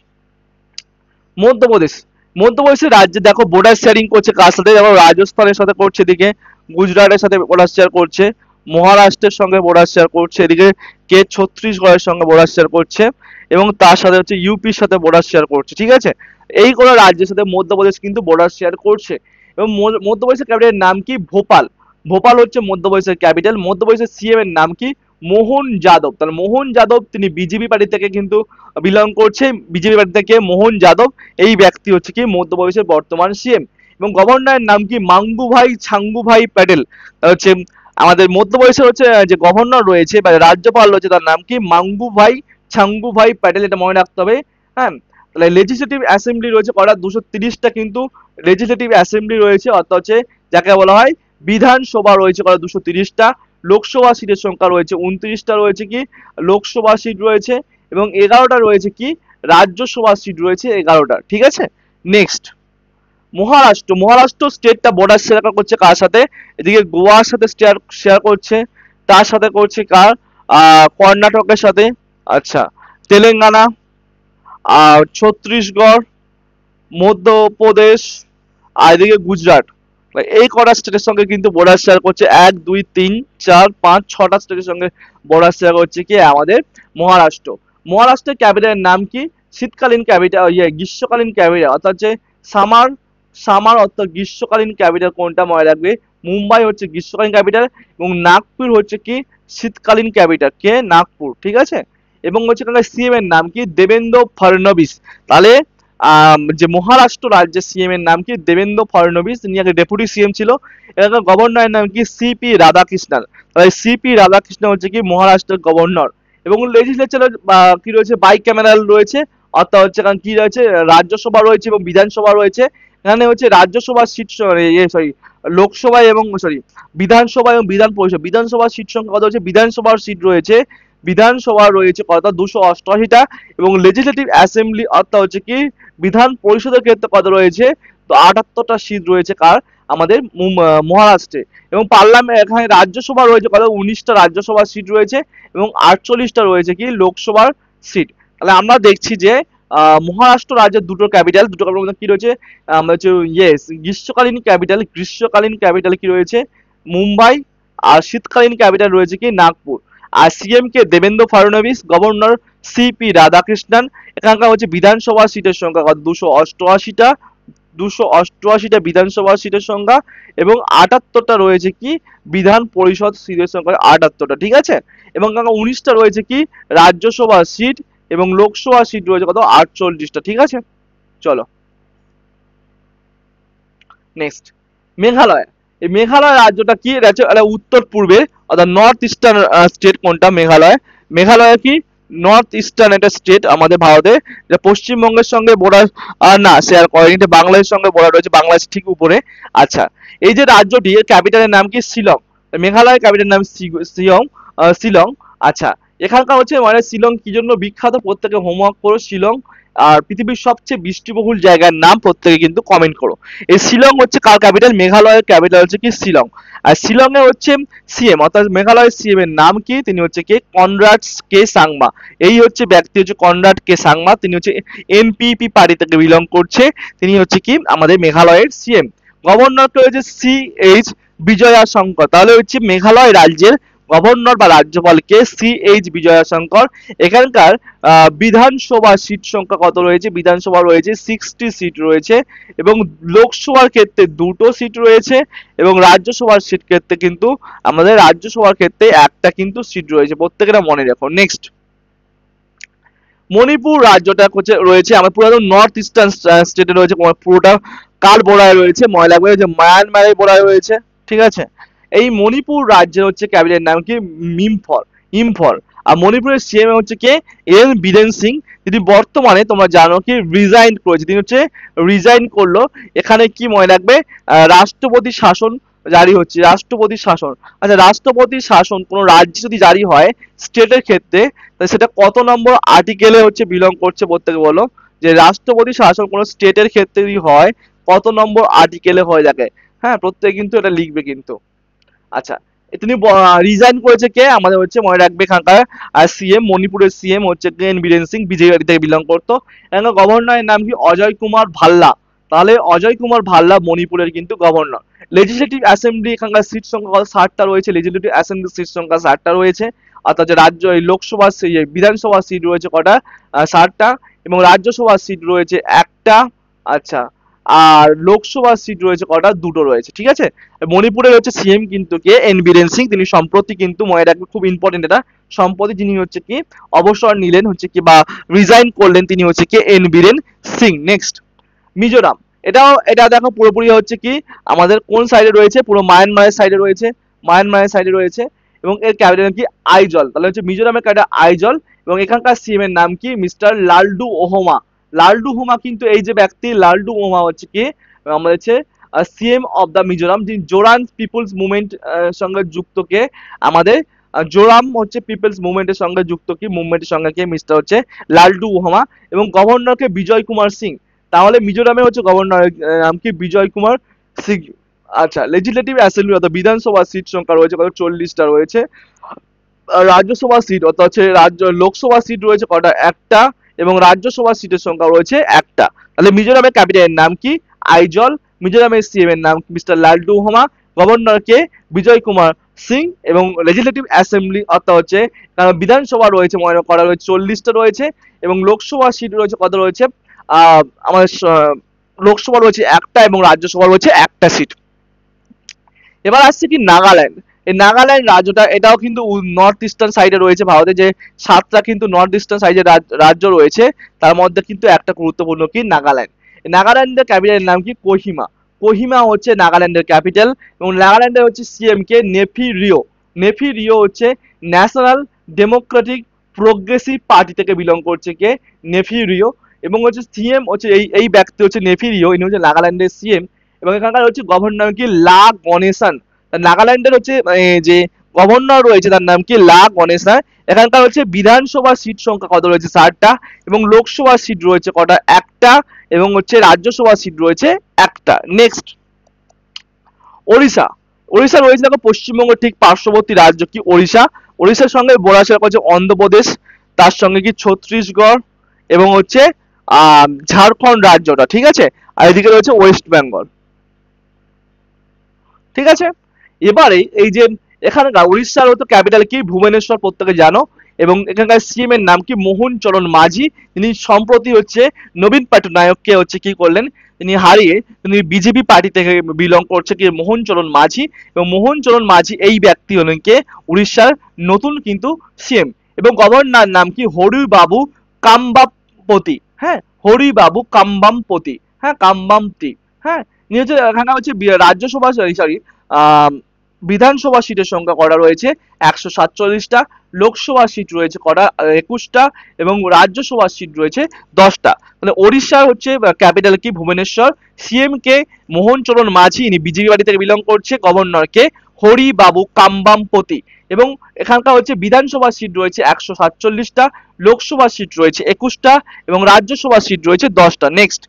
মধ্যপ্রদেশ। মধ্যপ্রদেশের রাজ্যে দেখো বর্ডার শেয়ারিং করছে কার সাথে? দেখো রাজস্থানের সাথে করছে, এদিকে গুজরাটের সাথে বর্ডার শেয়ার করছে, মহারাষ্ট্রের সঙ্গে বর্ডার শেয়ার করছে, এদিকে কে ছত্তিশগড়ের সঙ্গে বর্ডার শেয়ার করছে এবং তার সাথে হচ্ছে ইউপির সাথে বর্ডার শেয়ার করছে। ঠিক আছে, এই কোনো রাজ্যের সাথে মধ্যপ্রদেশ কিন্তু বর্ডার শেয়ার করছে। এবং মধ্যপ্রদেশের ক্যাপিটালের নাম কি? ভোপাল। ভোপাল হচ্ছে মধ্যপ্রদেশের ক্যাপিটাল। মধ্যপ্রদেশের সিএম এর নাম কি? মোহন যাদব। তাহলে মোহন যাদব তিনি বিজেপি পার্টি থেকে কিন্তু বিলং করছে, বিজেপি পার্টি থেকে মোহন যাদব এই ব্যক্তি হচ্ছে কি মধ্যপ্রদেশের বর্তমান সিএম। এবং গভর্নরের নাম কি? মাঙ্গুভাই ছাঙ্গুভাই প্যাটেল। হচ্ছে আমাদের মধ্যপ্রদেশের হচ্ছে যে গভর্নর রয়েছে বা রাজ্যপাল রয়েছে তার নাম কি? মাঙ্গুভাই ছাঙ্গুভাই প্যাটেল, এটা মনে রাখতে হবে। হ্যাঁ, তাহলে লেজিসলেটিভ অ্যাসেম্বলি রয়েছে কটা? 230টা কিন্তু লেজিসলেটিভ অ্যাসেম্বলি রয়েছে, অর্থাৎ হচ্ছে যাকে বলা হয় বিধানসভা রয়েছে কটা? 230টা। লোকসভা সিটের সংখ্যা রয়েছে 29টা রয়েছে কি লোকসভা সিট রয়েছে, এবং 11টা রয়েছে কি রাজ্যসভা সিট রয়েছে 11টা। ঠিক আছে, নেক্সট, মহারাষ্ট্র। মহারাষ্ট্র স্টেটটা বর্ডার শেয়ার করছে কার সাথে? এদিকে গোয়ার সাথে শেয়ার করছে, তার সাথে করছে কার? কর্ণাটকের সাথে, আচ্ছা, তেলেঙ্গানা, ছত্তিশগড়, মধ্যপ্রদেশ, আর এদিকে গুজরাট। এই কটা স্টেটের সঙ্গে কিন্তু বর্ডার শেয়ার করছে। 1 2 3 4 5 6টা স্টেটের সঙ্গে বর্ডার শেয়ার করছে কি আমাদের মহারাষ্ট্র। মহারাষ্ট্রের ক্যাপিটালের নাম কি? শীতকালীন ক্যাপিটাল, গ্রীষ্মকালীন ক্যাপিটাল, অর্থাৎ যে সামার। সামার অর্থাৎ গ্রীষ্মকালীন ক্যাপিটাল কোনটা? মনে রাখবে মুম্বাই হচ্ছে গ্রীষ্মকালীন ক্যাপিটাল এবং নাগপুর হচ্ছে কি শীতকালীন ক্যাপিটাল। কে? নাগপুর। ঠিক আছে, এবং হচ্ছে সিএম এর নাম কি? দেবেন্দ্র ফডনবিস। তাহলে যে মহারাষ্ট্র রাজ্যের সিএম এর নাম কি? দেবেন্দ্র ফডনবিস, তিনি আগে ডেপুটি সিএম ছিল। এখানকার গভর্নরের নাম কি? সিপি রাধাকৃষ্ণন। তাহলে সিপি রাধাকৃষ্ণন হচ্ছে কি মহারাষ্ট্রের গভর্নর। এবং লেজিসলেচার কি রয়েছে? বাইক্যামেরাল রয়েছে, অর্থাৎ হচ্ছে কারণ কি রয়েছে? রাজ্যসভা রয়েছে এবং বিধানসভা রয়েছে। এখানে হচ্ছে রাজ্যসভার সিট সরি লোকসভা এবং সরি বিধানসভা এবং বিধান পরিষদ। বিধানসভার সিট সংখ্যা কত হচ্ছে? বিধানসভার সিট রয়েছে, বিধানসভা রয়েছে কত? 288টা। এবং লেজিসলেটিভ অ্যাসেম্বলি অর্থাৎ হচ্ছে কি বিধান পরিষদের ক্ষেত্রে কত রয়েছে? তো 78টা সিট রয়েছে কার? আমাদের মহারাষ্ট্রে। এবং পার্লামেন্ট এখানে রাজ্যসভা রয়েছে কত? 19টা রাজ্যসভার সিট রয়েছে এবং 48টা রয়েছে কি লোকসভার সিট। তাহলে আমরা দেখছি যে মহারাষ্ট্র রাজ্যের দুটো ক্যাপিটাল মধ্যে কি রয়েছে? হচ্ছে ইয়েস গ্রীষ্মকালীন ক্যাপিটাল কি রয়েছে? মুম্বাই। আর শীতকালীন ক্যাপিটাল রয়েছে কি নাগপুর। আর সিএম কে? দেবেন্দ্র ফডনবিস। Governor CP Radhakrishnan. এখানকার হচ্ছে বিধানসভা সিটের সংখ্যা কত? 288টা। 288টা বিধানসভা সিটের সংখ্যা এবং 78টা রয়েছে কি বিধান পরিষদ সিটের সংখ্যা 78টা। ঠিক আছে, এবং 19টা রয়েছে কি রাজ্যসভা সিট এবং লোকসভা সিট রয়েছে কত? 48টা। ঠিক আছে, চলো নেক্সট, মেঘালয়। এই মেঘালয় রাজ্যটা কি? উত্তর পূর্বে অর্থাৎ নর্থ ইস্টার্ন স্টেট কোনটা? মেঘালয়। মেঘালয় কি নর্থ ইস্টার্ন একটা স্টেট আমাদের ভারতে, যেটা পশ্চিমবঙ্গের সঙ্গে বর্ডার না শেয়ার করেনি, এটা বাংলাদেশের সঙ্গে বর্ডার রয়েছে, বাংলাদেশ ঠিক উপরে। আচ্ছা, এই যে রাজ্যটি এর ক্যাপিটালের নাম কি? শিলং। মেঘালয়ের ক্যাপিটালের নাম শিলং। শিলং। আচ্ছা, এখানকার হচ্ছে মানে শিলং কি জন্য বিখ্যাত? প্রত্যেকে হোমওয়ার্ক করো শিলং। আর পৃথিবীর সবচেয়ে বৃষ্টিবহুল জায়গার নাম প্রত্যেকে কিন্তু কমেন্ট করো। এই শিলং হচ্ছে কার ক্যাপিটাল? মেঘালয়ের ক্যাপিটাল হচ্ছে কি শিলং। আর শিলং এ হচ্ছে সিএম অর্থাৎ মেঘালয়ের সিএম এর নাম কি? তিনি হচ্ছে কে? কনরাড কে সাংমা। এই হচ্ছে ব্যক্তি হচ্ছে কনরাড কে সাংমা, তিনি হচ্ছে এনপিপি পার্টি থেকে বিলং করছে, তিনি হচ্ছে কি আমাদের মেঘালয়ের সিএম। গভর্নর কে হচ্ছে সিএইচ বিজয়া শঙ্কর। তাহলে হচ্ছে মেঘালয় রাজ্যের গভর্নর বা রাজ্যপালকে CH বিজয়শঙ্কর। এখানকার বিধানসভা সিট সংখ্যা কত রয়েছে? বিধানসভা রয়েছে 60 সিট রয়েছে, এবং লোকসভার ক্ষেত্রে 2টো সিট রয়েছে, এবং রাজ্যসভার সিট ক্ষেত্রে কিন্তু আমাদের রাজ্যসভার ক্ষেত্রে একটা কিন্তু সিট রয়েছে, প্রত্যেকেটা মনে রাখো। নেক্সট, মণিপুর রাজ্যটা রয়েছে আমার পুরো নর্থ ইস্টার্ন স্টেটে রয়েছে, পুরোটা কার বর্ডারে রয়েছে? মনে রাখবে যে মায়ানমারের বর্ডারে রয়েছে, ঠিক আছে। এই মণিপুর রাজ্যের হচ্ছে ক্যাপিটাল নাম কি? ইম্ফল। ইম্ফল। আর মণিপুরের সিএম হচ্ছে কে? বীরেন সিং। তিনি বর্তমানে তোমরা জানো কি রিজাইন করেছে, তিনি হচ্ছে রিজাইন করলো। এখানে কি মনে রাখবে? রাষ্ট্রপতি শাসন জারি হচ্ছে, রাষ্ট্রপতি শাসন। আচ্ছা, রাষ্ট্রপতি শাসন কোনো রাজ্যে যদি জারি হয় স্টেটের ক্ষেত্রে, তাহলে সেটা কত নম্বর আর্টিকেলে হচ্ছে বিলং করছে? প্রত্যেকে বলো যে রাষ্ট্রপতি শাসন কোনো স্টেটের ক্ষেত্রে যদি হয় কত নম্বর আর্টিকেলে হয়ে থাকে। হ্যাঁ, প্রত্যেকে কিন্তু এটা লিখবে কিন্তু। আচ্ছা, তিনি রিজাইন করেছে কে? আমাদের হচ্ছে মনে রাখবে এখানকার সিএম, মণিপুরের সিএম হচ্ছে বীরেন সিং, বিজেপি থেকে বিলং করতো। এখানকার গভর্নরের নাম কি? অজয় কুমার ভাল্লা। তাহলে অজয় কুমার ভাল্লা মণিপুরের কিন্তু গভর্নর। লেজিসলেটিভ অ্যাসেম্বলি এখানকার সিট সংখ্যা 60টা রয়েছে, লেজিসলেটিভ অ্যাসেম্বলি সিট সংখ্যা 60টা রয়েছে। অর্থাৎ যে রাজ্য লোকসভা বিধানসভা সিট রয়েছে কটা? 60টা, এবং রাজ্যসভা সিট রয়েছে একটা। আচ্ছা, আর লোকসভা সিট রয়েছে কটা? 2টো রয়েছে, ঠিক আছে। মণিপুরের হচ্ছে সিএম কিন্তু কে? বীরেন সিং। তিনি সম্প্রতি কিন্তু মনে রাখবে, খুব ইম্পর্টেন্ট এটা, সম্প্রতি যিনি হচ্ছে কি অবসর নিলেন হচ্ছে কি বা রিজাইন করলেন, তিনি হচ্ছে কি বীরেন সিং। নেক্সট, মিজোরাম। এটা দেখো পুরোপুরি হচ্ছে কি আমাদের কোন সাইডে রয়েছে? পুরো মায়ানমারের সাইডে রয়েছে, মায়ানমারের সাইডে রয়েছে, এবং এর ক্যাপিটাল কি? আইজল। তাহলে হচ্ছে মিজোরামের ক্যাপিটাল আইজল, এবং এখানকার সিএম এর নাম কি? মিস্টার লালডু ওহমা। লালডু হোমা কিন্তু এই যে ব্যক্তি, লালডু ওহমা হচ্ছে কি আমাদের হচ্ছে সিএম অফ দ্য মিজোরাম, যিনি জোরাম পিপলস মুভমেন্ট সঙ্গে যুক্ত কে? আমাদের জোরাম হচ্ছে পিপলস মুভমেন্টের সঙ্গে যুক্ত কি মুভমেন্টের সঙ্গে কে? মিস্টার হচ্ছে লালডু ওহমা, এবং গভর্নরকে বিজয় কুমার সিং। তাহলে মিজোরামে হচ্ছে গভর্নর নাম কি? বিজয় কুমার সিং। আচ্ছা, লেজিসলেটিভ অ্যাসেম্বলি অর্থাৎ বিধানসভা সিট সংখ্যা রয়েছে কত? 40টা রয়েছে। রাজ্যসভা সিট অর্থাৎ হচ্ছে লোকসভা সিট রয়েছে কটা? একটা, এবং রাজ্যসভা সিটের সংখ্যা রয়েছে একটা। তাহলে মিজোরামের ক্যাপিটালের নাম কি? আইজল। মিজোরামের সিএম এর নাম মিস্টার লালডু হোমা, গভর্নর কে? বিজয় কুমার সিং, এবং লেজিসলেটিভ অ্যাসেম্বলি অর্থাৎ হচ্ছে বিধানসভা রয়েছে মনে করা রয়েছে 40টা রয়েছে, এবং লোকসভা সিট রয়েছে কত রয়েছে? আমাদের লোকসভা রয়েছে একটা, এবং রাজ্যসভা রয়েছে একটা সিট। এবার আসছে কি নাগাল্যান্ড। এই নাগাল্যান্ড রাজ্যটা এটাও কিন্তু নর্থ ইস্টার্ন সাইডে রয়েছে, ভারতে যে 7টা কিন্তু নর্থ ইস্টার্ন সাইডে রাজ্য রয়েছে তার মধ্যে কিন্তু একটা গুরুত্বপূর্ণ কি? নাগাল্যান্ড। নাগাল্যান্ডের ক্যাপিটালের নাম কি? কোহিমা। কোহিমা হচ্ছে নাগাল্যান্ডের ক্যাপিটাল, এবং নাগাল্যান্ডের হচ্ছে সিএম কে? নেফি রিও। নেফি রিও হচ্ছে ন্যাশনাল ডেমোক্রেটিক প্রোগ্রেসিভ পার্টি থেকে বিলং করছে কে? নেফি রিও, এবং হচ্ছে সিএম হচ্ছে এই ব্যক্তি হচ্ছে নেফি রিও, ইনি হচ্ছে নাগাল্যান্ডের সিএম, এবং এখানকার হচ্ছে গভর্নর কি? লা গণেশন। নাগাল্যান্ডের হচ্ছে যে গভর্নর রয়েছে তার নাম কি? লা গণেশন। এখানকার হচ্ছে বিধানসভা সিট সংখ্যা কত রয়েছে? 60টা, এবং লোকসভা সিট রয়েছে কটা? একটা, এবং হচ্ছে রাজ্যসভা সিট রয়েছে একটা। নেক্সট, ওড়িশা। ওড়িশা রয়েছে দেখো পশ্চিমবঙ্গের ঠিক পার্শ্ববর্তী রাজ্য কি? ওড়িশা। ওড়িশার সঙ্গে বড়াশোড়া করছে অন্ধ্রপ্রদেশ, তার সঙ্গে কি ছত্তিশগড়, এবং হচ্ছে ঝাড়খণ্ড রাজ্যটা, ঠিক আছে। আর এদিকে রয়েছে ওয়েস্ট বেঙ্গল, ঠিক আছে। এবারে এই যে এখানকার উড়িষ্যার হতো ক্যাপিটাল কি? ভুবনেশ্বর, প্রত্যেকে জানো, এবং এখানকার সিএম এর নাম কি? মোহন চরণ মাঝি। তিনি সম্প্রতি হচ্ছে নবীন পটনায়ককে হচ্ছে কি করলেন? তিনি হারিয়ে তিনি বিজেপি পার্টি থেকে বিলং করছে কি? মোহন চরণ মাঝি, এবং মোহন চরণ মাঝি এই ব্যক্তি হলেন কে? উড়িষ্যার নতুন কিন্তু সিএম, এবং গভর্নর নাম কি? হরি বাবু কাম্বাপতি। হ্যাঁ, হরি বাবু কাম্বামপতি, হ্যাঁ, কাম্বামতি। হ্যাঁ, নিয়ে হচ্ছে এখানে হচ্ছে রাজ্যসভা সরি বিধানসভা সিটের সংখ্যা কটা রয়েছে? 147টা, লোকসভা সিট রয়েছে কটা? 21টা, এবং রাজ্যসভা সিট রয়েছে 10টা। মানে ওড়িশার হচ্ছে ক্যাপিটাল কি? ভুবনেশ্বর, সিএম কে? মোহন চরণ মাঝি, ইনি বিজেপি পার্টি থেকে বিলং করছে, গভর্নর কে? হরি বাবু কাম্বামপতি, এবং এখানকার হচ্ছে বিধানসভা সিট রয়েছে 147টা, লোকসভা সিট রয়েছে 21টা, এবং রাজ্যসভা সিট রয়েছে 10টা। নেক্সট,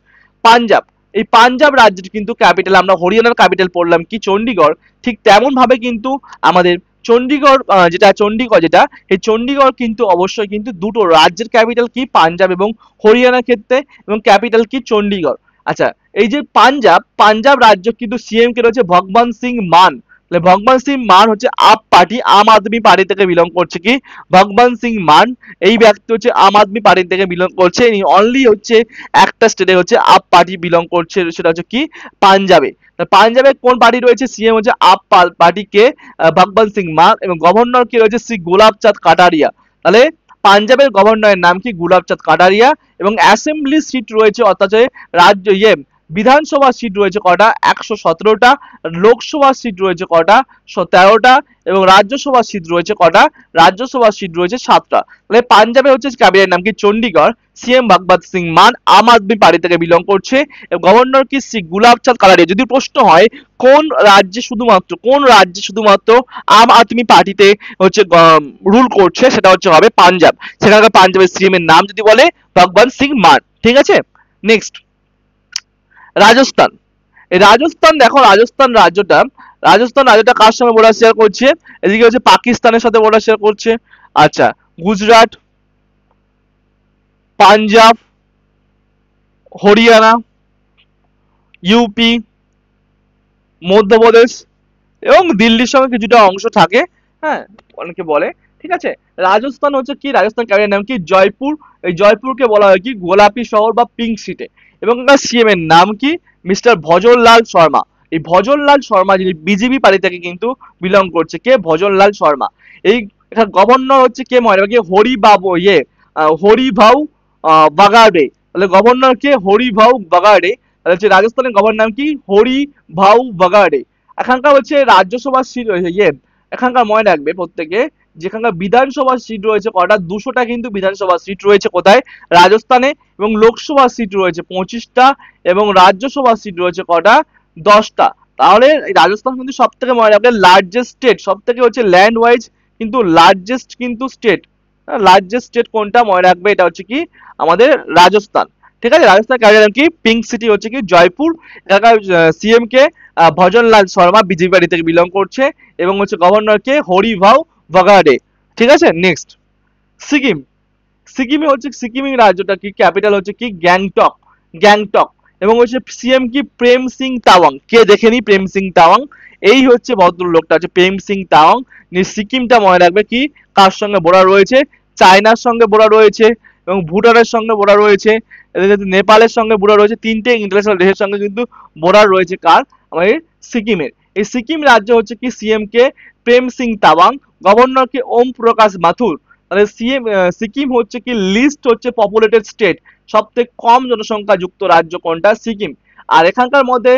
পাঞ্জাব। এই পাঞ্জাব রাজ্যের কিন্তু ক্যাপিটাল, আমরা হরিয়ানার ক্যাপিটাল পড়লাম কি? চণ্ডীগড়। ঠিক তেমন ভাবে কিন্তু আমাদের চণ্ডীগড় যেটা এই চণ্ডীগড় কিন্তু অবশ্যই কিন্তু দুটো রাজ্যের ক্যাপিটাল কি? পাঞ্জাব এবং হরিয়ানার ক্ষেত্রে, এবং ক্যাপিটাল কি? চণ্ডীগড়। আচ্ছা, এই যে পাঞ্জাব রাজ্য কিন্তু সিএম কে রয়েছে ভগবন্ত সিং মান। ভগবন্ত সিং মান হচ্ছে আপ পার্টি, আম আদমি পার্টি থেকে বিলং করছে কি ভগবন্ত সিং মান, এই ব্যক্তি হচ্ছে আম আদমি পার্টি থেকে বিলং করছে। অনলি হচ্ছে একটা স্টেটে হচ্ছে আপ পার্টি বিলং করছে, সেটা হচ্ছে কি পাঞ্জাবে। পাঞ্জাবে কোন পার্টি রয়েছে, সিএম হচ্ছে আপ পার্টি কে ভগবন্ত সিং মান, এবং গভর্নর কে রয়েছে শ্রী গোলাপ চাঁদ কাটারিয়া। তাহলে পাঞ্জাবের গভর্নরের নাম কি গোলাপ চাঁদ কাটারিয়া। এবং অ্যাসেম্বলি সিট রয়েছে, অর্থাৎ রাজ্য বিধানসভা সিট রয়েছে কটা 117টা, লোকসভা সিট রয়েছে কটা 13টা, এবং রাজ্যসভা সিট রয়েছে কটা, রাজ্যসভা সিট রয়েছে 7টা। তাহলে পাঞ্জাবে হচ্ছে ক্যাবিনেট নাম কি চণ্ডীগড়, সিএম ভগবন্ত সিং মান আম আদমি পার্টি থেকে বিলং করছে, এবং গভর্নর কি শ্রী গুলাব চাঁদ কালারিয়া। যদি প্রশ্ন হয় কোন রাজ্যে শুধুমাত্র আম আদমি পার্টিতে হচ্ছে রুল করছে, সেটা হচ্ছে হবে পাঞ্জাব। সেখানকার পাঞ্জাবের সিএম এর নাম যদি বলে ভগবন্ত সিং মান। ঠিক আছে, নেক্সট রাজস্থান। এই রাজস্থান দেখো, রাজস্থান রাজ্যটা কার সঙ্গে বর্ডার শেয়ার করছে, এদিকে হচ্ছে পাকিস্তানের সাথে বর্ডার শেয়ার করছে। আচ্ছা, গুজরাট, পাঞ্জাব, হরিয়ানা, ইউপি, মধ্যপ্রদেশ এবং দিল্লির সঙ্গে কিছুটা অংশ থাকে, হ্যাঁ, অনেকে বলে। ঠিক আছে, রাজস্থান হচ্ছে কি, রাজস্থান ক্যাবিনেট নাম কি জয়পুর। এই জয়পুরকে বলা হয় কি গোলাপি শহর বা পিঙ্ক সিটি। এবং সিএম এর নাম কি মিস্টার ভজনলাল শর্মা। এই ভজনলাল শর্মা যিনি বিজেপি পার্টি থেকে কিন্তু বিলং করছে, কে ভজনলাল শর্মা। এই এখানে গভর্নর হচ্ছে কে মনে রাখবে, হরিবাবু হরিভাউ বাগাড়ে। তাহলে গভর্নর কে হরিভাউ বাগাড়ে। তাহলে হচ্ছে রাজস্থানের গভর্নর নাম কি হরিভাউ বাগাড়ে। এখানকার হচ্ছে রাজ্যসভা সিট রয়েছে এখানকার মনে রাখবে প্রত্যেকে, যেখানকার বিধানসভা সিট রয়েছে কটা 200টা, কিন্তু বিধানসভা সিট রয়েছে কোথায় রাজস্থানে, এবং লোকসভা সিট রয়েছে 25টা, এবং রাজ্যসভা সিট রয়েছে কটা 10টা। তাহলে রাজস্থান কিন্তু সব থেকে মনে রাখবে লার্জেস্ট স্টেট, সব থেকে হচ্ছে ল্যান্ড ওয়াইজ কিন্তু লার্জেস্ট কিন্তু স্টেট। লার্জেস্ট স্টেট কোনটা মনে রাখবে, এটা হচ্ছে কি আমাদের রাজস্থান। ঠিক আছে, রাজস্থান ক্যাপিটাল কি পিঙ্ক সিটি হচ্ছে কি জয়পুর। এখানকার সিএম কে ভজনলাল শর্মা বিজেপি পার্টি থেকে বিলং করছে, এবং হচ্ছে গভর্নর কে হরিভাউ বাগাড়ে। ঠিক আছে, নেক্সট সিকিম। সিকিমের রাজ্যটা কি ক্যাপিটাল হচ্ছে কি গ্যাংটক। এবং হচ্ছে সিএম কি প্রেম সিং তাওয়াং। কে দেখেনি প্রেম সিং তাওয়াং, এই হচ্ছে ভদ্রলোকটা হচ্ছে প্রেম সিং তাওয়াং। সিকিমটা মনে রাখবে কি কার সঙ্গে বর্ডার রয়েছে, চায়নার সঙ্গে বর্ডার রয়েছে, এবং ভুটানের সঙ্গে বর্ডার রয়েছে, নেপালের সঙ্গে বর্ডার রয়েছে। 3টে ইন্টারন্যাশনাল দেশের সঙ্গে কিন্তু বর্ডার রয়েছে কার, আমাদের সিকিমের। এই সিকিম রাজ্য হচ্ছে কি সিএম কে প্রেম সিং তাওয়াং, গভর্নর কে ওম প্রকাশ মাথুর। তাহলে সিকিম হচ্ছে কি লিস্ট হচ্ছে পপুলেটেড স্টেট, সবথেকে কম জনসংখ্যা যুক্ত রাজ্য কোনটা, সিকিম। আর এখানকার মধ্যে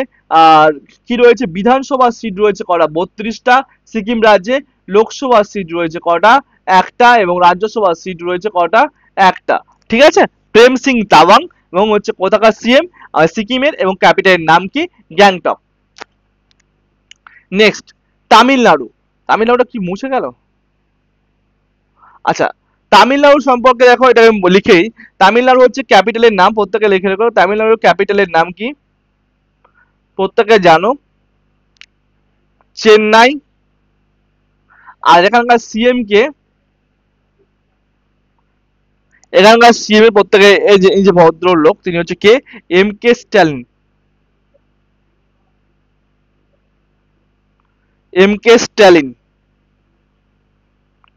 কি রয়েছে, বিধানসভা সিট রয়েছে কটা 32টা সিকিম রাজ্যে, লোকসভা সিট রয়েছে কটা একটা, এবং রাজ্যসভা সিট রয়েছে কটা একটা। ঠিক আছে, প্রেম সিং তাওয়াং, এবং হচ্ছে কোথাকার সিএম সিকিমের, এবং ক্যাপিটালের নাম কি গ্যাংটক। নেক্সট তামিলনাড়ুটা কি মুছে গেল। আচ্ছা, তামিলনাড়ু সম্পর্কে দেখো, এটা লিখেই, তামিলনাড়ু হচ্ছে ক্যাপিটালের নাম, প্রত্যেকে লিখে রেখো। তামিলনাড়ুর ক্যাপিটালের নাম কি প্রত্যেকে জানো, চেন্নাই। আর এখানকার সিএম কে, এখানকার সিএম এর প্রত্যেকে এই যে ভদ্রলোক, তিনি হচ্ছে কে এম কে স্ট্যালিন।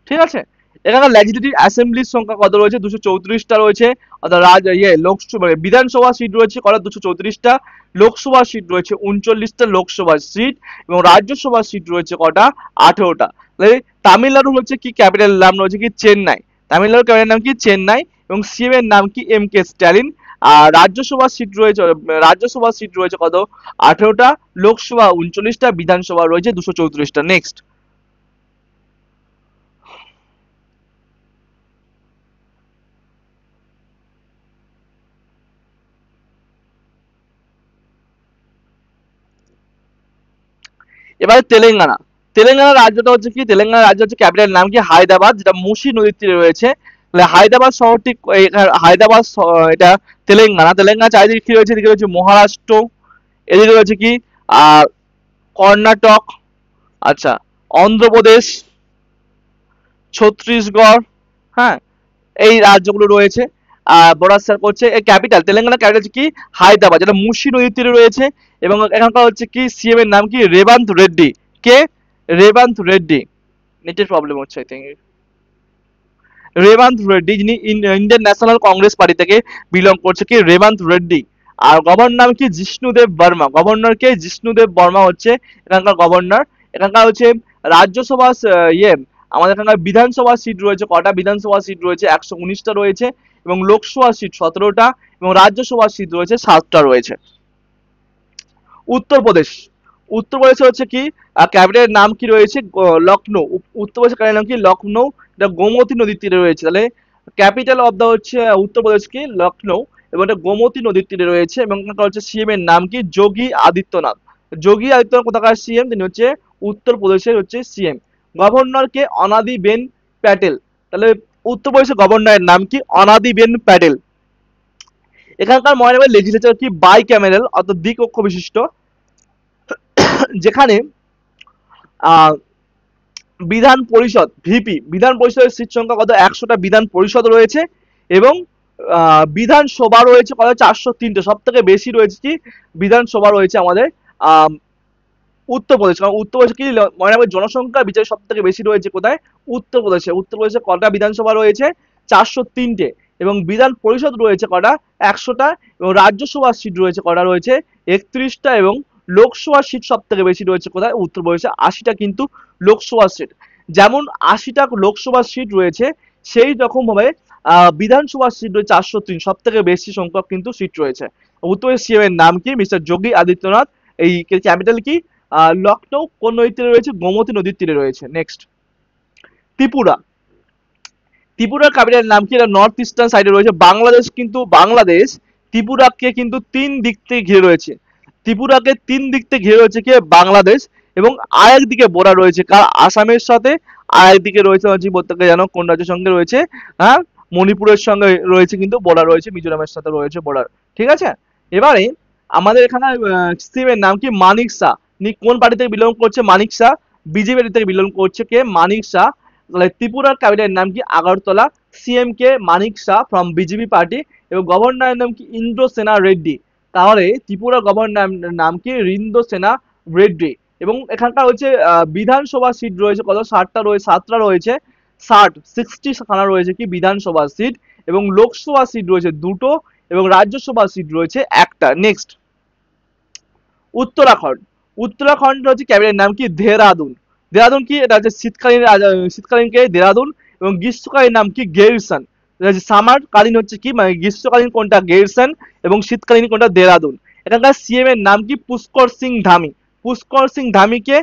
ঠিক আছে, এখানকার লেজিসলেটিভ অ্যাসেম্বলির সংখ্যা কত রয়েছে, 234টা রয়েছে। অর্থাৎ লোকসভা বিধানসভা সিট রয়েছে কত 234টা, লোকসভা সিট রয়েছে 39টা লোকসভা সিট, এবং রাজ্যসভা সিট রয়েছে কটা 18টা। তামিলনাড়ু হচ্ছে কি ক্যাপিটাল নাম রয়েছে কি চেন্নাই, তামিলনাড়ুর ক্যাপিটাল নাম কি চেন্নাই, এবং সিএম এর নাম কি এম কে স্ট্যালিন। আর রাজ্যসভা সিট রয়েছে কত 18টা, লোকসভা 39টা, বিধানসভা রয়েছে 234টা। নেক্সট এবারে তেলেঙ্গানা রাজ্যটা হচ্ছে কি, তেলেঙ্গানা রাজ্য হচ্ছে ক্যাপিটাল নাম কি হায়দ্রাবাদ, যেটা মুসি নদীর তীরে রয়েছে। হায়দ্রাবাদ শহরটি এটা তেলেঙ্গানা চারিদিকে কি রয়েছে, এদিকে রয়েছে মহারাষ্ট্র, এদিকে রয়েছে কি কর্ণাটক, আচ্ছা অন্ধ্রপ্রদেশ, ছত্তিশগড়, হ্যাঁ, এই রাজ্যগুলো রয়েছে বর্ডার শেয়ার করছে। এই তেলেঙ্গানা ক্যাপিটাল হচ্ছে কি হায়দ্রাবাদ, যেটা মুসি নদীর তীরে রয়েছে। এবং এখানকার হচ্ছে কি সিএম এর নাম কি রেবন্ত রেড্ডি। কে রেবান্ত রেড্ডি, নেটের প্রবলেম হচ্ছে আই থিঙ্ক। রেবান্ত রেড্ডি, যিনি ইন্ডিয়ান ন্যাশনাল কংগ্রেস পার্টি থেকে বিলং করছে, কি রেবান্ত রেড্ডি। আর গভর্নর নাম কি জিষ্ণুদেব বর্মা, গভর্নর কে জিষ্ণুদেব বর্মা হচ্ছে এখানকার গভর্নর। এখানকার হচ্ছে রাজ্যসভা আমাদের এখানকার বিধানসভা সিট রয়েছে কটা, বিধানসভা সিট রয়েছে 119টা রয়েছে, এবং লোকসভা সিট 17টা, এবং রাজ্যসভা সিট রয়েছে 7টা রয়েছে। উত্তরপ্রদেশ, উত্তরপ্রদেশে হচ্ছে কি ক্যাপিটালের নাম কি রয়েছে, লখনৌ। উত্তরপ্রদেশের ক্যাপিটাল নাম কি, লখনৌ। এটা গোমতী নদীর তীরে রয়েছে, তাহলে ক্যাপিটাল অফ দা হচ্ছে উত্তরপ্রদেশ কি লখনৌ, এবং এটা গোমতী নদীর তীরে রয়েছে। এবং এখানকার হচ্ছে সিএম এর নাম কি যোগী আদিত্যনাথ। যোগী আদিত্যনাথ কোথাকার সিএম, তিনি হচ্ছে উত্তরপ্রদেশের হচ্ছে সিএম। গভর্নর কে অনাদিবেন প্যাটেল, তাহলে উত্তরপ্রদেশের গভর্নরের নাম কি অনাদিবেন প্যাটেল। এখানকার মহানগর লেজিসলেচার কি বাই ক্যামেরাল অর্থাৎ দ্বিকক্ষ বিশিষ্ট, যেখানে আহ, বিধান পরিষদ ভিপি, বিধান পরিষদের সিট সংখ্যা কত, 100টা বিধান পরিষদ রয়েছে, এবং বিধানসভা রয়েছে কত, 403টে। সব থেকে বেশি রয়েছে কি বিধানসভা রয়েছে আমাদের আহ উত্তরপ্রদেশ, কারণ উত্তরপ্রদেশে কি মনে জনসংখ্যার বিচারে সব থেকে বেশি রয়েছে কোথায়, উত্তরপ্রদেশে। উত্তরপ্রদেশে কটা বিধানসভা রয়েছে, 403টে, এবং বিধান পরিষদ রয়েছে কটা, 100টা, এবং রাজ্যসভা সিট রয়েছে কটা রয়েছে, 31টা, এবং লোকসভা সিট সব থেকে বেশি রয়েছে কোথায়, উত্তরপ্রদেশে, 80টা কিন্তু লোকসভা সিট। যেমন 80টা লোকসভা সিট রয়েছে, সেই রকম ভাবে বিধানসভা সিট রয়েছে 403, সব থেকে বেশি সংখ্যক কিন্তু সিট রয়েছে। উত্তরপ্রদেশ সিএম এর নাম কি, মিস্টার যোগী আদিত্যনাথ। এই ক্যাপিটাল কি লখনৌ, কোন নদীর তীরে রয়েছে, গোমতী নদীর তীরে রয়েছে। নেক্সট, ত্রিপুরা, ত্রিপুরার ক্যাপিটাল নাম কি, এটা নর্থ ইস্টার্ন সাইডে রয়েছে। বাংলাদেশ কিন্তু বাংলাদেশ ত্রিপুরাকে কিন্তু 3 দিক থেকে ঘিরে রয়েছে, ত্রিপুরাকে 3 দিক থেকে ঘিরে রয়েছে কি বাংলাদেশ, এবং আরেক দিকে বর্ডার রয়েছে কার, আসামের সাথে, আরেক দিকে রয়েছে হচ্ছে প্রত্যেকে জানো কোন রাজ্যের সঙ্গে রয়েছে, হ্যাঁ মণিপুরের সঙ্গে রয়েছে কিন্তু বর্ডার রয়েছে, মিজোরামের সাথে রয়েছে বর্ডার, ঠিক আছে। এবারে আমাদের এখানে সিএম এর নাম কি মানিক শাহ, নি কোন পার্টি থেকে বিলং করছে, মানিক শাহ বিজেপি থেকে বিলং করছে কে, মানিক শাহ। তাহলে ত্রিপুরার ক্যাপিটাল নাম কি Agartala, CM K Manik Shah from BJP party, এবং গভর্নরের নাম কি ইন্দ্রসেনা রেড্ডি। তাহলে ত্রিপুরা গভর্নর নাম কি ইন্দ্রসেনা রেড্ডি। এবং এখানকার হচ্ছে বিধানসভা সিট রয়েছে কত, 60টা রয়েছে, 7টা রয়েছে, 60 খানা রয়েছে কি বিধানসভা সিট, এবং লোকসভা সিট রয়েছে 2টো, এবং রাজ্যসভা সিট রয়েছে 1টা। নেক্সট, উত্তরাখণ্ড, উত্তরাখণ্ড হচ্ছে ক্যাপিটাল নাম কি দেহরাদুন। দেহরাদুন কি, এটা হচ্ছে শীতকালীন শীতকালীন কে দেহরাদুন, এবং গ্রীষ্মকালীন নাম কি গেরসান। সামার কালীন হচ্ছে কি মানে গ্রীষ্মকালীন কোনটা গেরসান, এবং শীতকালীন কোনটা দেহরাদুন। এখানকার সিএম এর নাম কি পুষ্কর সিং ধামি। পুষ্কর সিং ধামিকে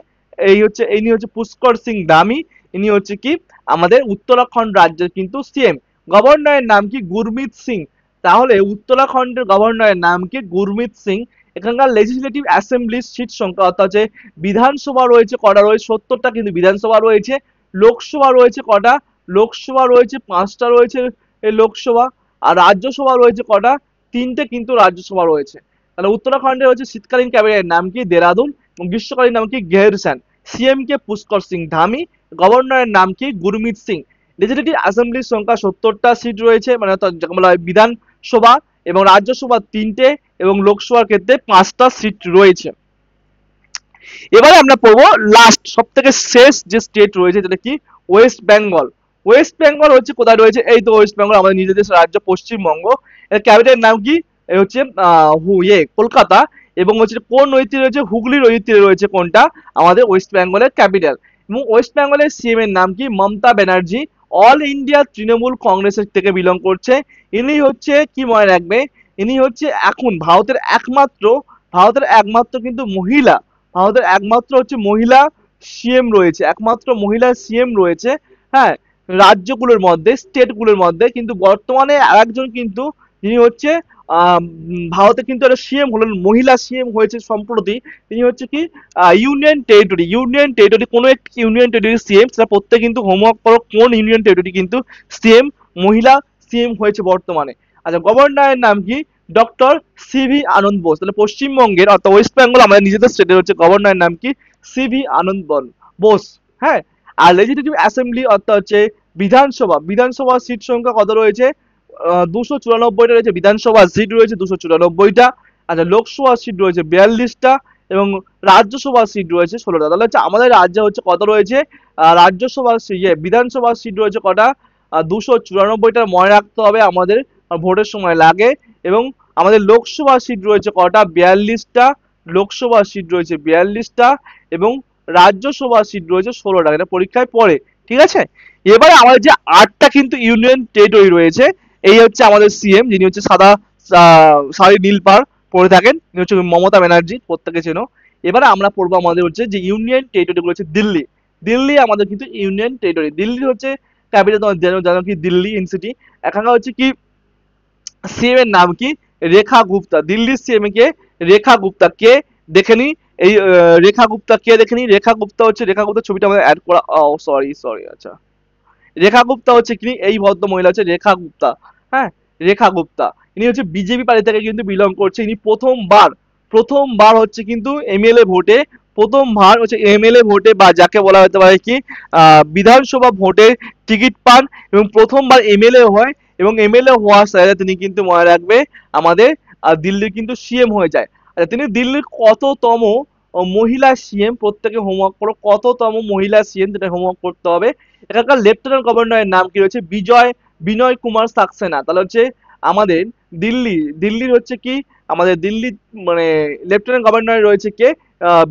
এই হচ্ছে ইনি হচ্ছে পুষ্কর সিং ধামি, ইনি হচ্ছে কি আমাদের উত্তরাখণ্ড রাজ্যের কিন্তু সিএম। গভর্নরের নাম কি গুরমিত সিং। তাহলে উত্তরাখণ্ডের গভর্নরের নাম কি গুরমিত সিং। এখানকার লেজিসলেটিভ অ্যাসেম্বলি সিট সংখ্যা অর্থাৎ হচ্ছে বিধানসভা রয়েছে কটা রয়েছে, 70টা কিন্তু বিধানসভা রয়েছে। লোকসভা রয়েছে কটা, লোকসভা রয়েছে 5টা রয়েছে এই লোকসভা। আর রাজ্যসভা রয়েছে কটা, 3টে কিন্তু রাজ্যসভা রয়েছে। তাহলে উত্তরাখণ্ডের হচ্ছে শীতকালীন ক্যাবিনেটের নাম কি দেরাদুন, এবং গ্রীষ্মকালীন নাম কি গেহরসান। সিএম কে পুষ্কর সিং ধামি, গভর্নরের নাম কি গুরমিত সিং। লেজিসলেটিভ অ্যাসেম্বলির সংখ্যা 70টা সিট রয়েছে, মানে যাকে বলা হয় বিধানসভা, এবং রাজ্যসভা 3টে, এবং লোকসভার ক্ষেত্রে 5টা সিট রয়েছে। এবারে আমরা পড়বো লাস্ট সব থেকে শেষ যে স্টেট রয়েছে, যেটা কি ওয়েস্ট বেঙ্গল। ওয়েস্ট বেঙ্গল হচ্ছে কোথায় রয়েছে, এই তো ওয়েস্ট বেঙ্গল, আমাদের নিজেদের রাজ্য পশ্চিমবঙ্গ। এর ক্যাপিটাল নাম কি, এই হচ্ছে কলকাতা, এবং হচ্ছে কোন নদীর তীরে রয়েছে, হুগলি নদীর তীরে রয়েছে কোনটা, আমাদের ওয়েস্ট বেঙ্গলের ক্যাপিটাল। এবং ওয়েস্ট বেঙ্গলের সিএম এর নাম কি মমতা ব্যানার্জি, অল ইন্ডিয়া তৃণমূল কংগ্রেসের থেকে বিলং করছে। ইনি হচ্ছে কি মনে রাখবে, ইনি হচ্ছে এখন ভারতের একমাত্র কিন্তু মহিলা, ভারতের একমাত্র হচ্ছে মহিলা সিএম রয়েছে, একমাত্র মহিলা সিএম রয়েছে, হ্যাঁ রাজ্যগুলোর মধ্যে, স্টেটগুলোর মধ্যে। কিন্তু বর্তমানে আরেকজন কিন্তু যিনি হচ্ছে ভারতে কিন্তু একটা সিএম হলেন, মহিলা সিএম হয়েছে সম্প্রতি। তিনি হচ্ছে কি ইউনিয়ন টেরিটরি, কোনো একটি ইউনিয়ন টেরিটরি সিএম, সেটা প্রত্যেক কিন্তু হোমওয়ার্ক করো, কোন ইউনিয়ন টেরিটরি কিন্তু সিএম মহিলা সিএম হয়েছে বর্তমানে। আচ্ছা, গভর্নরের নাম কি ডক্টর সিভি আনন্দ বোস। তাহলে পশ্চিমবঙ্গের অর্থাৎ ওয়েস্ট বেঙ্গল আমাদের নিজেদের স্টেটের হচ্ছে গভর্নরের নাম কি সিভি আনন্দ বোস, হ্যাঁ। আর লেজিসলেটিভ অ্যাসেম্বলি অর্থাৎ হচ্ছে বিধানসভা সিট সংখ্যা কত রয়েছে, 294টা রয়েছে, বিধানসভা সিট রয়েছে 294টা। আচ্ছা, লোকসভা সিট রয়েছে 42টা, এবং রাজ্যসভা সিট রয়েছে 16টা। তাহলে হচ্ছে আমাদের রাজ্যে হচ্ছে কত রয়েছে, রাজ্যসভা বিধানসভা সিট রয়েছে কটা, 294টা, মনে রাখতে হবে আমাদের, ভোটের সময় লাগে। এবং আমাদের লোকসভা সিট রয়েছে কটা, 42টা, লোকসভা সিট রয়েছে 42টা, এবং রাজ্যসভা সিট রয়েছে 16টা, এটা পরীক্ষায় পড়ে, ঠিক আছে। এবারে আমাদের যে 8টা কিন্তু ইউনিয়ন টেরিটরি রয়েছে, এই হচ্ছে আমাদের সিএম, যিনি হচ্ছে সাদা শাড়ি নীল পাড় পরে থাকেন, ইনি হচ্ছে মমতা ব্যানার্জি, প্রত্যেকে চেনো। এবারে আমরা পড়বো আমাদের হচ্ছে যে ইউনিয়ন টেরিটরি গুলো হচ্ছে দিল্লি। দিল্লি আমাদের কিন্তু ইউনিয়ন টেরিটরি, দিল্লি হচ্ছে ক্যাপিটাল, তোমার জানো জানো কি, দিল্লি এনসিটি। এখানকার হচ্ছে কি সিএম এর নাম কি, রেখা গুপ্তা। দিল্লির সিএম কে, রেখা গুপ্তা। কে দেখে নি, এই রেখা গুপ্তা কে দেখে নি, রেখা গুপ্তা হচ্ছে, রেখা গুপ্তা ছবিটা আমাদের অ্যাড করা, ও সরি সরি, আচ্ছা, রেখা গুপ্তা হচ্ছে কি, এই ভদ্র মহিলা হচ্ছে রেখা গুপ্তা, হ্যাঁ, রেখা গুপ্তা। ইনি হচ্ছে বিজেপি পার্টি থেকে কিন্তু বিলং করছে। ইনি প্রথমবার হচ্ছে কিন্তু এমএলএ ভোটে, প্রথমবার হচ্ছে এমএলএ ভোটে, বা যাকে বলা হতে পারে কি বিধানসভা ভোটে টিকিট পান, এবং প্রথমবার এমএলএ হয়, এবং এমএলএ হওয়ার সাথে সাথে তিনি কিন্তু মনে রাখবে আমাদের দিল্লির কিন্তু সিএম হয়ে যায়। আচ্ছা, তিনি দিল্লির কততম মহিলা সিএম, প্রত্যেকে হোমওয়ার্ক করো, কততম মহিলা সিএম, যেটা হোমওয়ার্ক করতে হবে। এখানকার লেফটেন্যান্ট গভর্নরের নাম কি রয়েছে, বিনয় কুমার সাক্সেনা। তাহলে হচ্ছে আমাদের দিল্লির হচ্ছে কি, আমাদের দিল্লি মানে লেফটেন্যান্ট গভর্নর রয়েছে কে,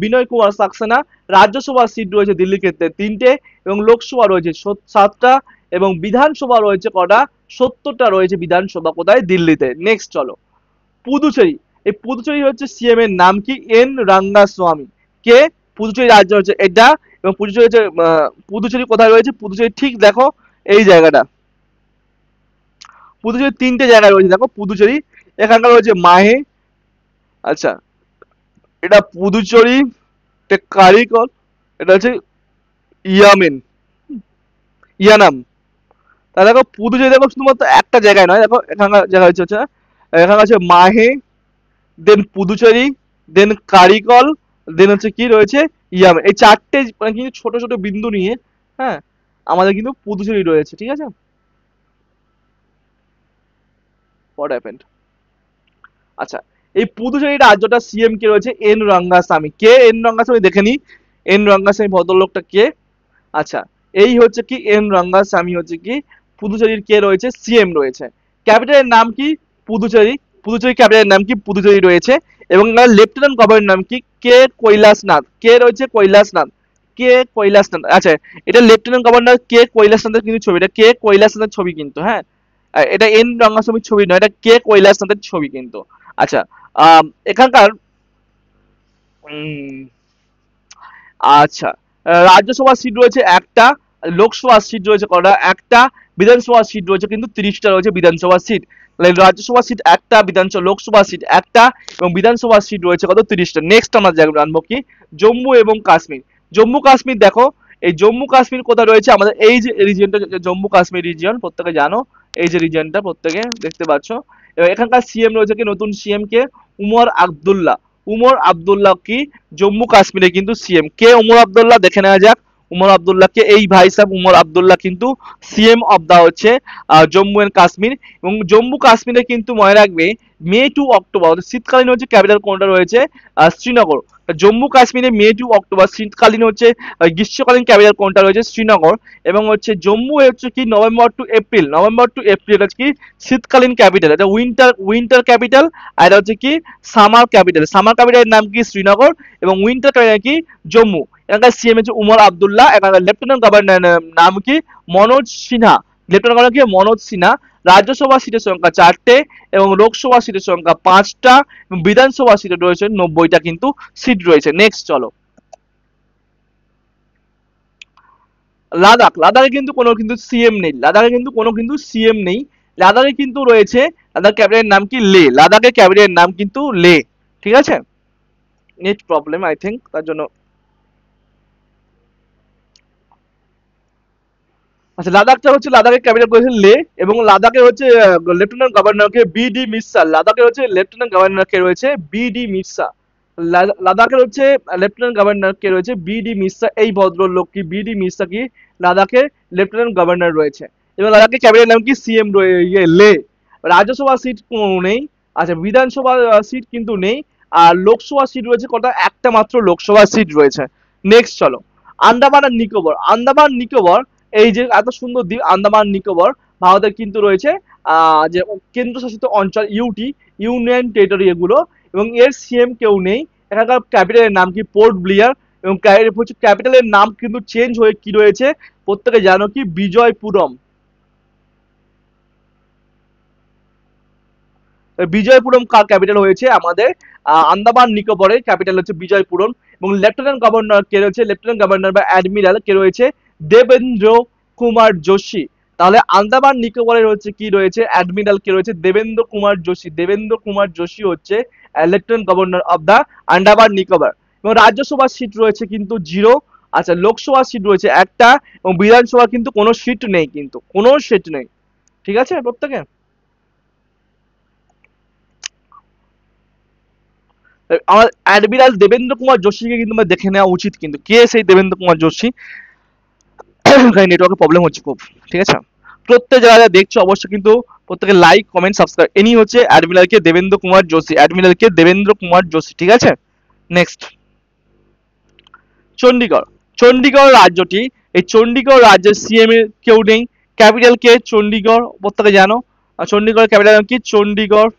বিনয় কুমার সাক্সেনা। রাজ্যসভা সিট রয়েছে দিল্লির ক্ষেত্রে 3টে, এবং লোকসভা রয়েছে 7টা, এবং বিধানসভা রয়েছে কটা, 70টা রয়েছে বিধানসভা, কোথায়, দিল্লিতে। নেক্সট চলো, পুদুচেরি। এই পুদুচেরি হচ্ছে সিএম এর নাম কি, এন রাঙ্গাস্বামী। কে, পুদুচেরি রাজ্য হচ্ছে এটা। এবং পুদুচেরি হচ্ছে পুদুচেরি কোথায় রয়েছে, পুদুচেরি ঠিক দেখো এই জায়গাটা, পুদুচেরি 3টে জায়গায় রয়েছে দেখো পুদুচেরি। এখানকার রয়েছে মাহে, আচ্ছা, এটা পুদুচেরি, এটা কারিকল, এটা হচ্ছে ইয়ামেন, ইয়ানাম। তাহলে দেখো পুদুচেরি দেখো শুধুমাত্র একটা জায়গায় নয়, দেখো এখানকার জায়গা হচ্ছে এখানকার হচ্ছে মাহে, দেন পুদুচেরি, দেন কারিকল, দেন হচ্ছে কি রয়েছে ইয়াম। এই 4টে মানে কিন্তু ছোট ছোট বিন্দু নিয়ে, হ্যাঁ, আমাদের কিন্তু পুদুচেরি রয়েছে, ঠিক আছে। হোয়াট হ্যাপেন্ড, আচ্ছা, এই পুদুচেরি রাজ্যটা সিএম কে রয়েছে, N Rangaswamy. K N Rangaswamy দেখে নি, এন রঙ্গাস্বামী ভদ্রলোকটা কে। আচ্ছা, এই হচ্ছে কি এন রঙ্গাস্বামী হচ্ছে কি পুদুচেরির কে রয়েছে, সিএম রয়েছে। ক্যাপিটালের নাম কি, পুদুচেরি। পুদুচেরি ক্যাপিটালের নাম কি, পুদুচেরি রয়েছে। এবং লেফটেন্যান্ট গভর্নর নাম কি, কে কৈলাসনাথ। কে রয়েছে কৈলাসনাথ, কে কৈলাসনাথ। আচ্ছা, এটা লেফটেন্যান্ট গভর্নর কে কৈলাসনাথের কিন্তু ছবি, এটা কে কৈলাসনাথের ছবি কিন্তু, হ্যাঁ, এটা এন রঙ্গাস্বামীর ছবি নয়, এটা কে কৈলাসনাথের ছবি কিন্তু। আচ্ছা, এখানকার উম, আচ্ছা, রাজ্যসভা সিট রয়েছে একটা, লোকসভা সিট রয়েছে কটা, একটা, বিধানসভা সিট রয়েছে কিন্তু 30টা রয়েছে বিধানসভা সিট। রাজ্যসভা সিট একটা, বিধানসভা লোকসভা সিট একটা, এবং বিধানসভা সিট রয়েছে কত, 30টা। নেক্সট আমরা জানবো কি, জম্মু এবং কাশ্মীর। জম্মু কাশ্মীর দেখো, এই জম্মু কাশ্মীর কোথায় রয়েছে, আমাদের এই যে রিজিয়নটা, জম্মু কাশ্মীর রিজিয়ন, প্রত্যেকে জানো, এই যে রিজিয়নটা প্রত্যেকে দেখতে পাচ্ছ। এবং এখানকার সিএম রয়েছে কি, নতুন সিএম কে, উমর আবদুল্লাহ। উমর আবদুল্লাহ কি জম্মু কাশ্মীরে কিন্তু সিএম। কে উমর আবদুল্লাহ, দেখে নেওয়া যাক উমর আবদুল্লাহকে। এই ভাই সাহেব উমর আবদুল্লাহ কিন্তু সিএম অফ দা হচ্ছে জম্মু এন্ড কাশ্মীর। এবং জম্মু কাশ্মীরে কিন্তু মনে রাখবে মে টু অক্টোবর শীতকালীন হচ্ছে ক্যাপিটাল কোনটা রয়েছে, শ্রীনগর। জম্মু কাশ্মীরে মে টু অক্টোবর শীতকালীন হচ্ছে, গ্রীষ্মকালীন ক্যাপিটাল কোনটা রয়েছে, শ্রীনগর। এবং হচ্ছে জম্মু হচ্ছে কি নভেম্বর টু এপ্রিল হচ্ছে কি শীতকালীন ক্যাপিটাল, এটা উইন্টার ক্যাপিটাল। আর এটা হচ্ছে কি সামার ক্যাপিটালের নাম কি, শ্রীনগর। এবং উইন্টার ক্যাপিটাল কি, জম্মু। এখানকার সিএম হচ্ছে উমর আবদুল্লাহ। এখানকার লেফটেন্যান্ট গভর্নর নাম কি, মনোজ সিনহা। লেফটেন্যান্ট গভর্নর কি, মনোজ সিনহা। রাজ্যসভা সিটের সংখ্যা 4টে, এবং লোকসভা সিটের সংখ্যা 5টা, এবং বিধানসভা সিটে রয়েছে 90টা কিন্তু সিট রয়েছে। নেক্সট চলো, লাদাখে কিন্তু কোনো কিন্তু সিএম নেই, লাদাখে কিন্তু রয়েছে, লাদাখ ক্যাপিটালের নাম কি, লে। লাদাখের ক্যাপিটালের নাম কিন্তু লে, ঠিক আছে। নেট প্রবলেম আই থিঙ্ক, তার জন্য। আচ্ছা, লাদাখটা হচ্ছে, লাদাখের ক্যাপিটাল করেছে লে। এবং লাদাখে হচ্ছে লেফটেন্যান্ট গভর্নরকে বিডি মিশ্রা। লাদাখের হচ্ছে লেফটেন্যান্ট গভর্নরকে রয়েছে বিডি মিশ্রা। লাদাখের হচ্ছে লেফটেন্যান্ট গভর্নরকে রয়েছে বিডি মিশ্রা। এই ভদ্রলোক কি, বিডি মিশ্রা কি লাদাখের লেফটেন্যান্ট গভর্নর রয়েছে। এবং লাদাখের ক্যাপিটাল নাম কি, সিএম লে। রাজ্যসভা সিট কোনো নেই। আচ্ছা, বিধানসভা সিট কিন্তু নেই। আর লোকসভা সিট রয়েছে কটা, একটা মাত্র লোকসভা সিট রয়েছে। নেক্সট চলো, আন্দামান আর নিকোবর। আন্দামান নিকোবর, এই যে এত সুন্দর দ্বীপ আন্দামান নিকোবর, ভারতের কিন্তু রয়েছে যে কেন্দ্রশাসিত অঞ্চল, ইউটি, ইউনিয়ন টেরিটরি এগুলো, এবং এর সিএম কেউ নেই। এখানকার ক্যাপিটালের নাম কি, পোর্ট ব্লিয়ার, এবং ক্যাপিটালের নাম কিন্তু চেঞ্জ হয়ে কি রয়েছে, প্রত্যেকে জানো কি, বিজয়পুরম। বিজয়পুরম ক্যাপিটাল হয়েছে আমাদের আন্দামান নিকোবরের ক্যাপিটাল হচ্ছে বিজয়পুরম। এবং লেফটেন্যান্ট গভর্নর কে রয়েছে, লেফটেন্যান্ট গভর্নর বা অ্যাডমিরাল কে রয়েছে, দেবেন্দ্র কুমার যোশী। তাহলে আন্দামান নিকোবরের হচ্ছে কি রয়েছে, অ্যাডমিরাল কে রয়েছে, দেবেন্দ্র কুমার যোশী। দেবেন্দ্র কুমার যোশী হচ্ছে lieutenant governor of the Andaman Nicobar. এবং রাজ্যসভা সিট রয়েছে কিন্তু 0। আচ্ছা, লোকসভা সিট রয়েছে একটা, এবং বিধানসভা কিন্তু কোনো সিট নেই, কিন্তু কোনো সিট নেই। ঠিক আছে প্রত্যেকে। আমার অ্যাডমিরাল দেবেন্দ্র কুমার যোশীকে কিন্তু আমার দেখে নেওয়া উচিত, কিন্তু কে সেই দেবেন্দ্র কুমার যোশী। নেটওয়ার্কের প্রবলেম হচ্ছে খুব, ঠিক আছে। প্রত্যেক যারা যারা দেখছো অবশ্যই কিন্তু প্রত্যেকে লাইক কমেন্ট সাবস্ক্রাইব। ইনি হচ্ছে অ্যাডমিরালকে দেবেন্দ্র কুমার যোশী, অ্যাডমিরালকে দেবেন্দ্র কুমার যোশী, ঠিক আছে। নেক্সট, চণ্ডীগড়। চণ্ডীগড় রাজ্যটি, এই চণ্ডীগড় রাজ্যের সিএম এর কেউ নেই, ক্যাপিটাল কে, চণ্ডীগড়, প্রত্যেকে জানো। আর চণ্ডীগড় ক্যাপিটাল কি, চণ্ডীগড়।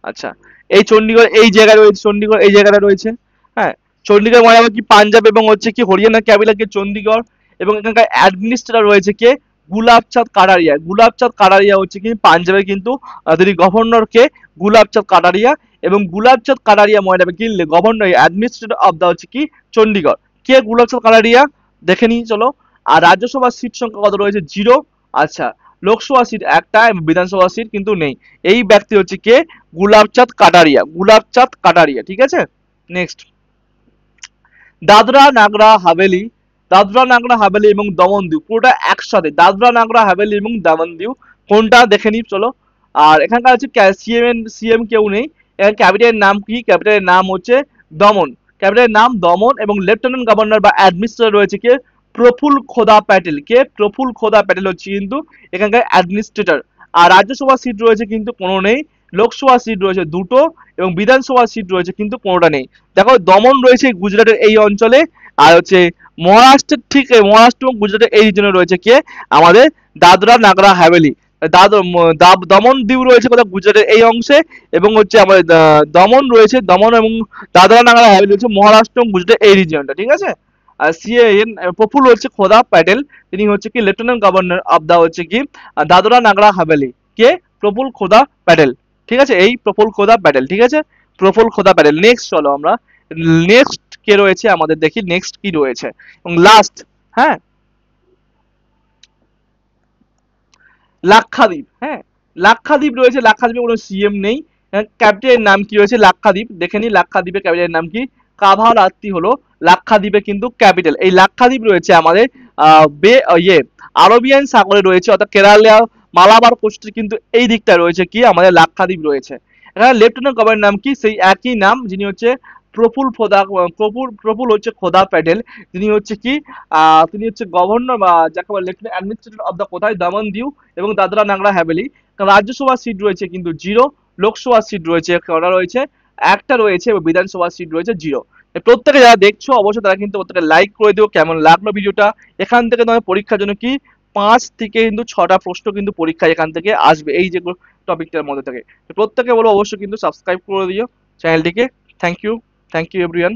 আচ্ছা, এই চণ্ডীগড় এই জায়গায় রয়েছে, চণ্ডীগড় এই জায়গাটা রয়েছে। হ্যাঁ, চণ্ডীগড় মানে আবার কি, পাঞ্জাব এবং হচ্ছে কি হরিয়ানা ক্যাপিটাল কে চণ্ডীগড়। এবং এখানকার অ্যাডমিনিস্ট্রেটর রয়েছে কে, গুলাবচাঁদ কাটারিয়া। গুলাবচাঁদ কাটারিয়া হচ্ছে কি পাঞ্জাবের কিন্তু তিনি গভর্নর কে, গুলাবচাঁদ কাটারিয়া। এবং গুলাবচাঁদ কাটারিয়া মনে রাখবে কি, গভর্নর অ্যাডমিনিস্ট্রেটর অফ দা হচ্ছে কি চণ্ডীগড়। কে গুলাবচাঁদ কাটারিয়া, দেখে নিই চলো। আর রাজ্যসভার সিট সংখ্যা কত রয়েছে, 0। আচ্ছা, লোকসভা সিট একটা এবং বিধানসভা সিট কিন্তু নেই। এই ব্যক্তি হচ্ছে কে, গুলাবচাঁদ কাটারিয়া, গুলাবচাঁদ কাটারিয়া, ঠিক আছে। নেক্সট, দাদরা নাগরা হাভেলি। দাদরা নাগরা হাভেলি এবং দমন দিউ পুরোটা একসাথে, দাদরা নাগরা হাভেলি এবং দমন দিউ কোনটা দেখে নিই চলো। আর এখানকার হচ্ছে সিএম কেউ নেই। এখানে ক্যাপিটালের নাম কি, ক্যাপিটালের নাম হচ্ছে দমন, ক্যাপিটালের নাম দমন। এবং লেফটেন্যান্ট গভর্নর বা অ্যাডমিনিস্ট্রেটর রয়েছে কে, প্রফুল খোদা প্যাটেল। কে, প্রফুল খোদা প্যাটেল হচ্ছে কিন্তু এখানকার অ্যাডমিনিস্ট্রেটর। আর রাজ্যসভা সিট রয়েছে কিন্তু কোনো নেই, লোকসভা সিট রয়েছে 2টো, এবং বিধানসভা সিট রয়েছে কিন্তু কোনোটা নেই। দেখো, দমন রয়েছে গুজরাটের এই অঞ্চলে, আর হচ্ছে মহারাষ্ট্রের ঠিক মহারাষ্ট্র এবং গুজরাটের এই রিজনে রয়েছে কে, আমাদের দাদরা নাগরা হাভেলি। দমন দিউ রয়েছে কোথাও গুজরাটের এই অংশে, এবং হচ্ছে আমাদের দমন রয়েছে, দমন এবং দাদরা নাগরা হাভেলি হচ্ছে মহারাষ্ট্র এবং গুজরাটের এই রিজনটা, ঠিক আছে। আর সিএন প্রফুল হচ্ছে খোদা প্যাটেল, তিনি হচ্ছে কি লেফটেন্যান্ট গভর্নর অফ দা হচ্ছে কি দাদরা নাগরা হাভেলি। কে, প্রফুল খোদা প্যাটেল, ঠিক আছে। এই প্রফুল খোদা প্যাটেল, ঠিক আছে, প্রফুল খোদা প্যাটেল। নেক্সট চলো আমরা, নেক্সট কে রয়েছে আমাদের দেখি, নেক্সট কি রয়েছে। এবং লাস্ট, হ্যাঁ, লাক্ষাদ্বীপ। হ্যাঁ, লাক্ষাদ্বীপ রয়েছে, লাক্ষাদ্বীপে কোনো সিএম নেই। ক্যাপিটালের নাম কি রয়েছে, লাক্ষাদ্বীপ, দেখে নি লাক্ষাদ্বীপের ক্যাপিটালের নাম কি, কাভারাত্তি হলো লাক্ষাদ্বীপের কিন্তু ক্যাপিটাল। এই লাক্ষাদ্বীপ রয়েছে আমাদের আরবিয়ান সাগরে রয়েছে, অর্থাৎ কেরালা মালাবার কোস্টের কিন্তু এই দিকটা রয়েছে কি আমাদের লাক্ষাদ্বীপ রয়েছে। এখানে লেফটেন্যান্ট গভর্নর নাম কি, সেই একই নাম, যিনি হচ্ছে প্রফুল হচ্ছে খোদা প্যাটেল। তিনি হচ্ছে কি তিনি হচ্ছে গভর্নর বা যাকে বলে লেফটেন্যান্ট অ্যাডমিনিস্ট্রেটর অফ দা কোথায়, দমন দিউ এবং দাদরা নাগরা হাভেলি। কারণ রাজ্যসভা সিট রয়েছে কিন্তু 0, লোকসভা সিট রয়েছে কটা রয়েছে, একটা রয়েছে, এবং বিধানসভা সিট রয়েছে 0। প্রত্যেকে যারা দেখছো অবশ্যই তারা কিন্তু প্রত্যেকে লাইক করে দিও, কেমন লাগলো ভিডিওটা। এখান থেকে তোমার পরীক্ষার জন্য কি 5 থেকে কিন্তু 6টা প্রশ্ন কিন্তু পরীক্ষা এখান থেকে আসবে, এই যে টপিকটার মধ্যে থেকে। প্রত্যেকে বলো অবশ্যই কিন্তু সাবস্ক্রাইব করে দিও চ্যানেলটিকে। Thank you, thank you everyone.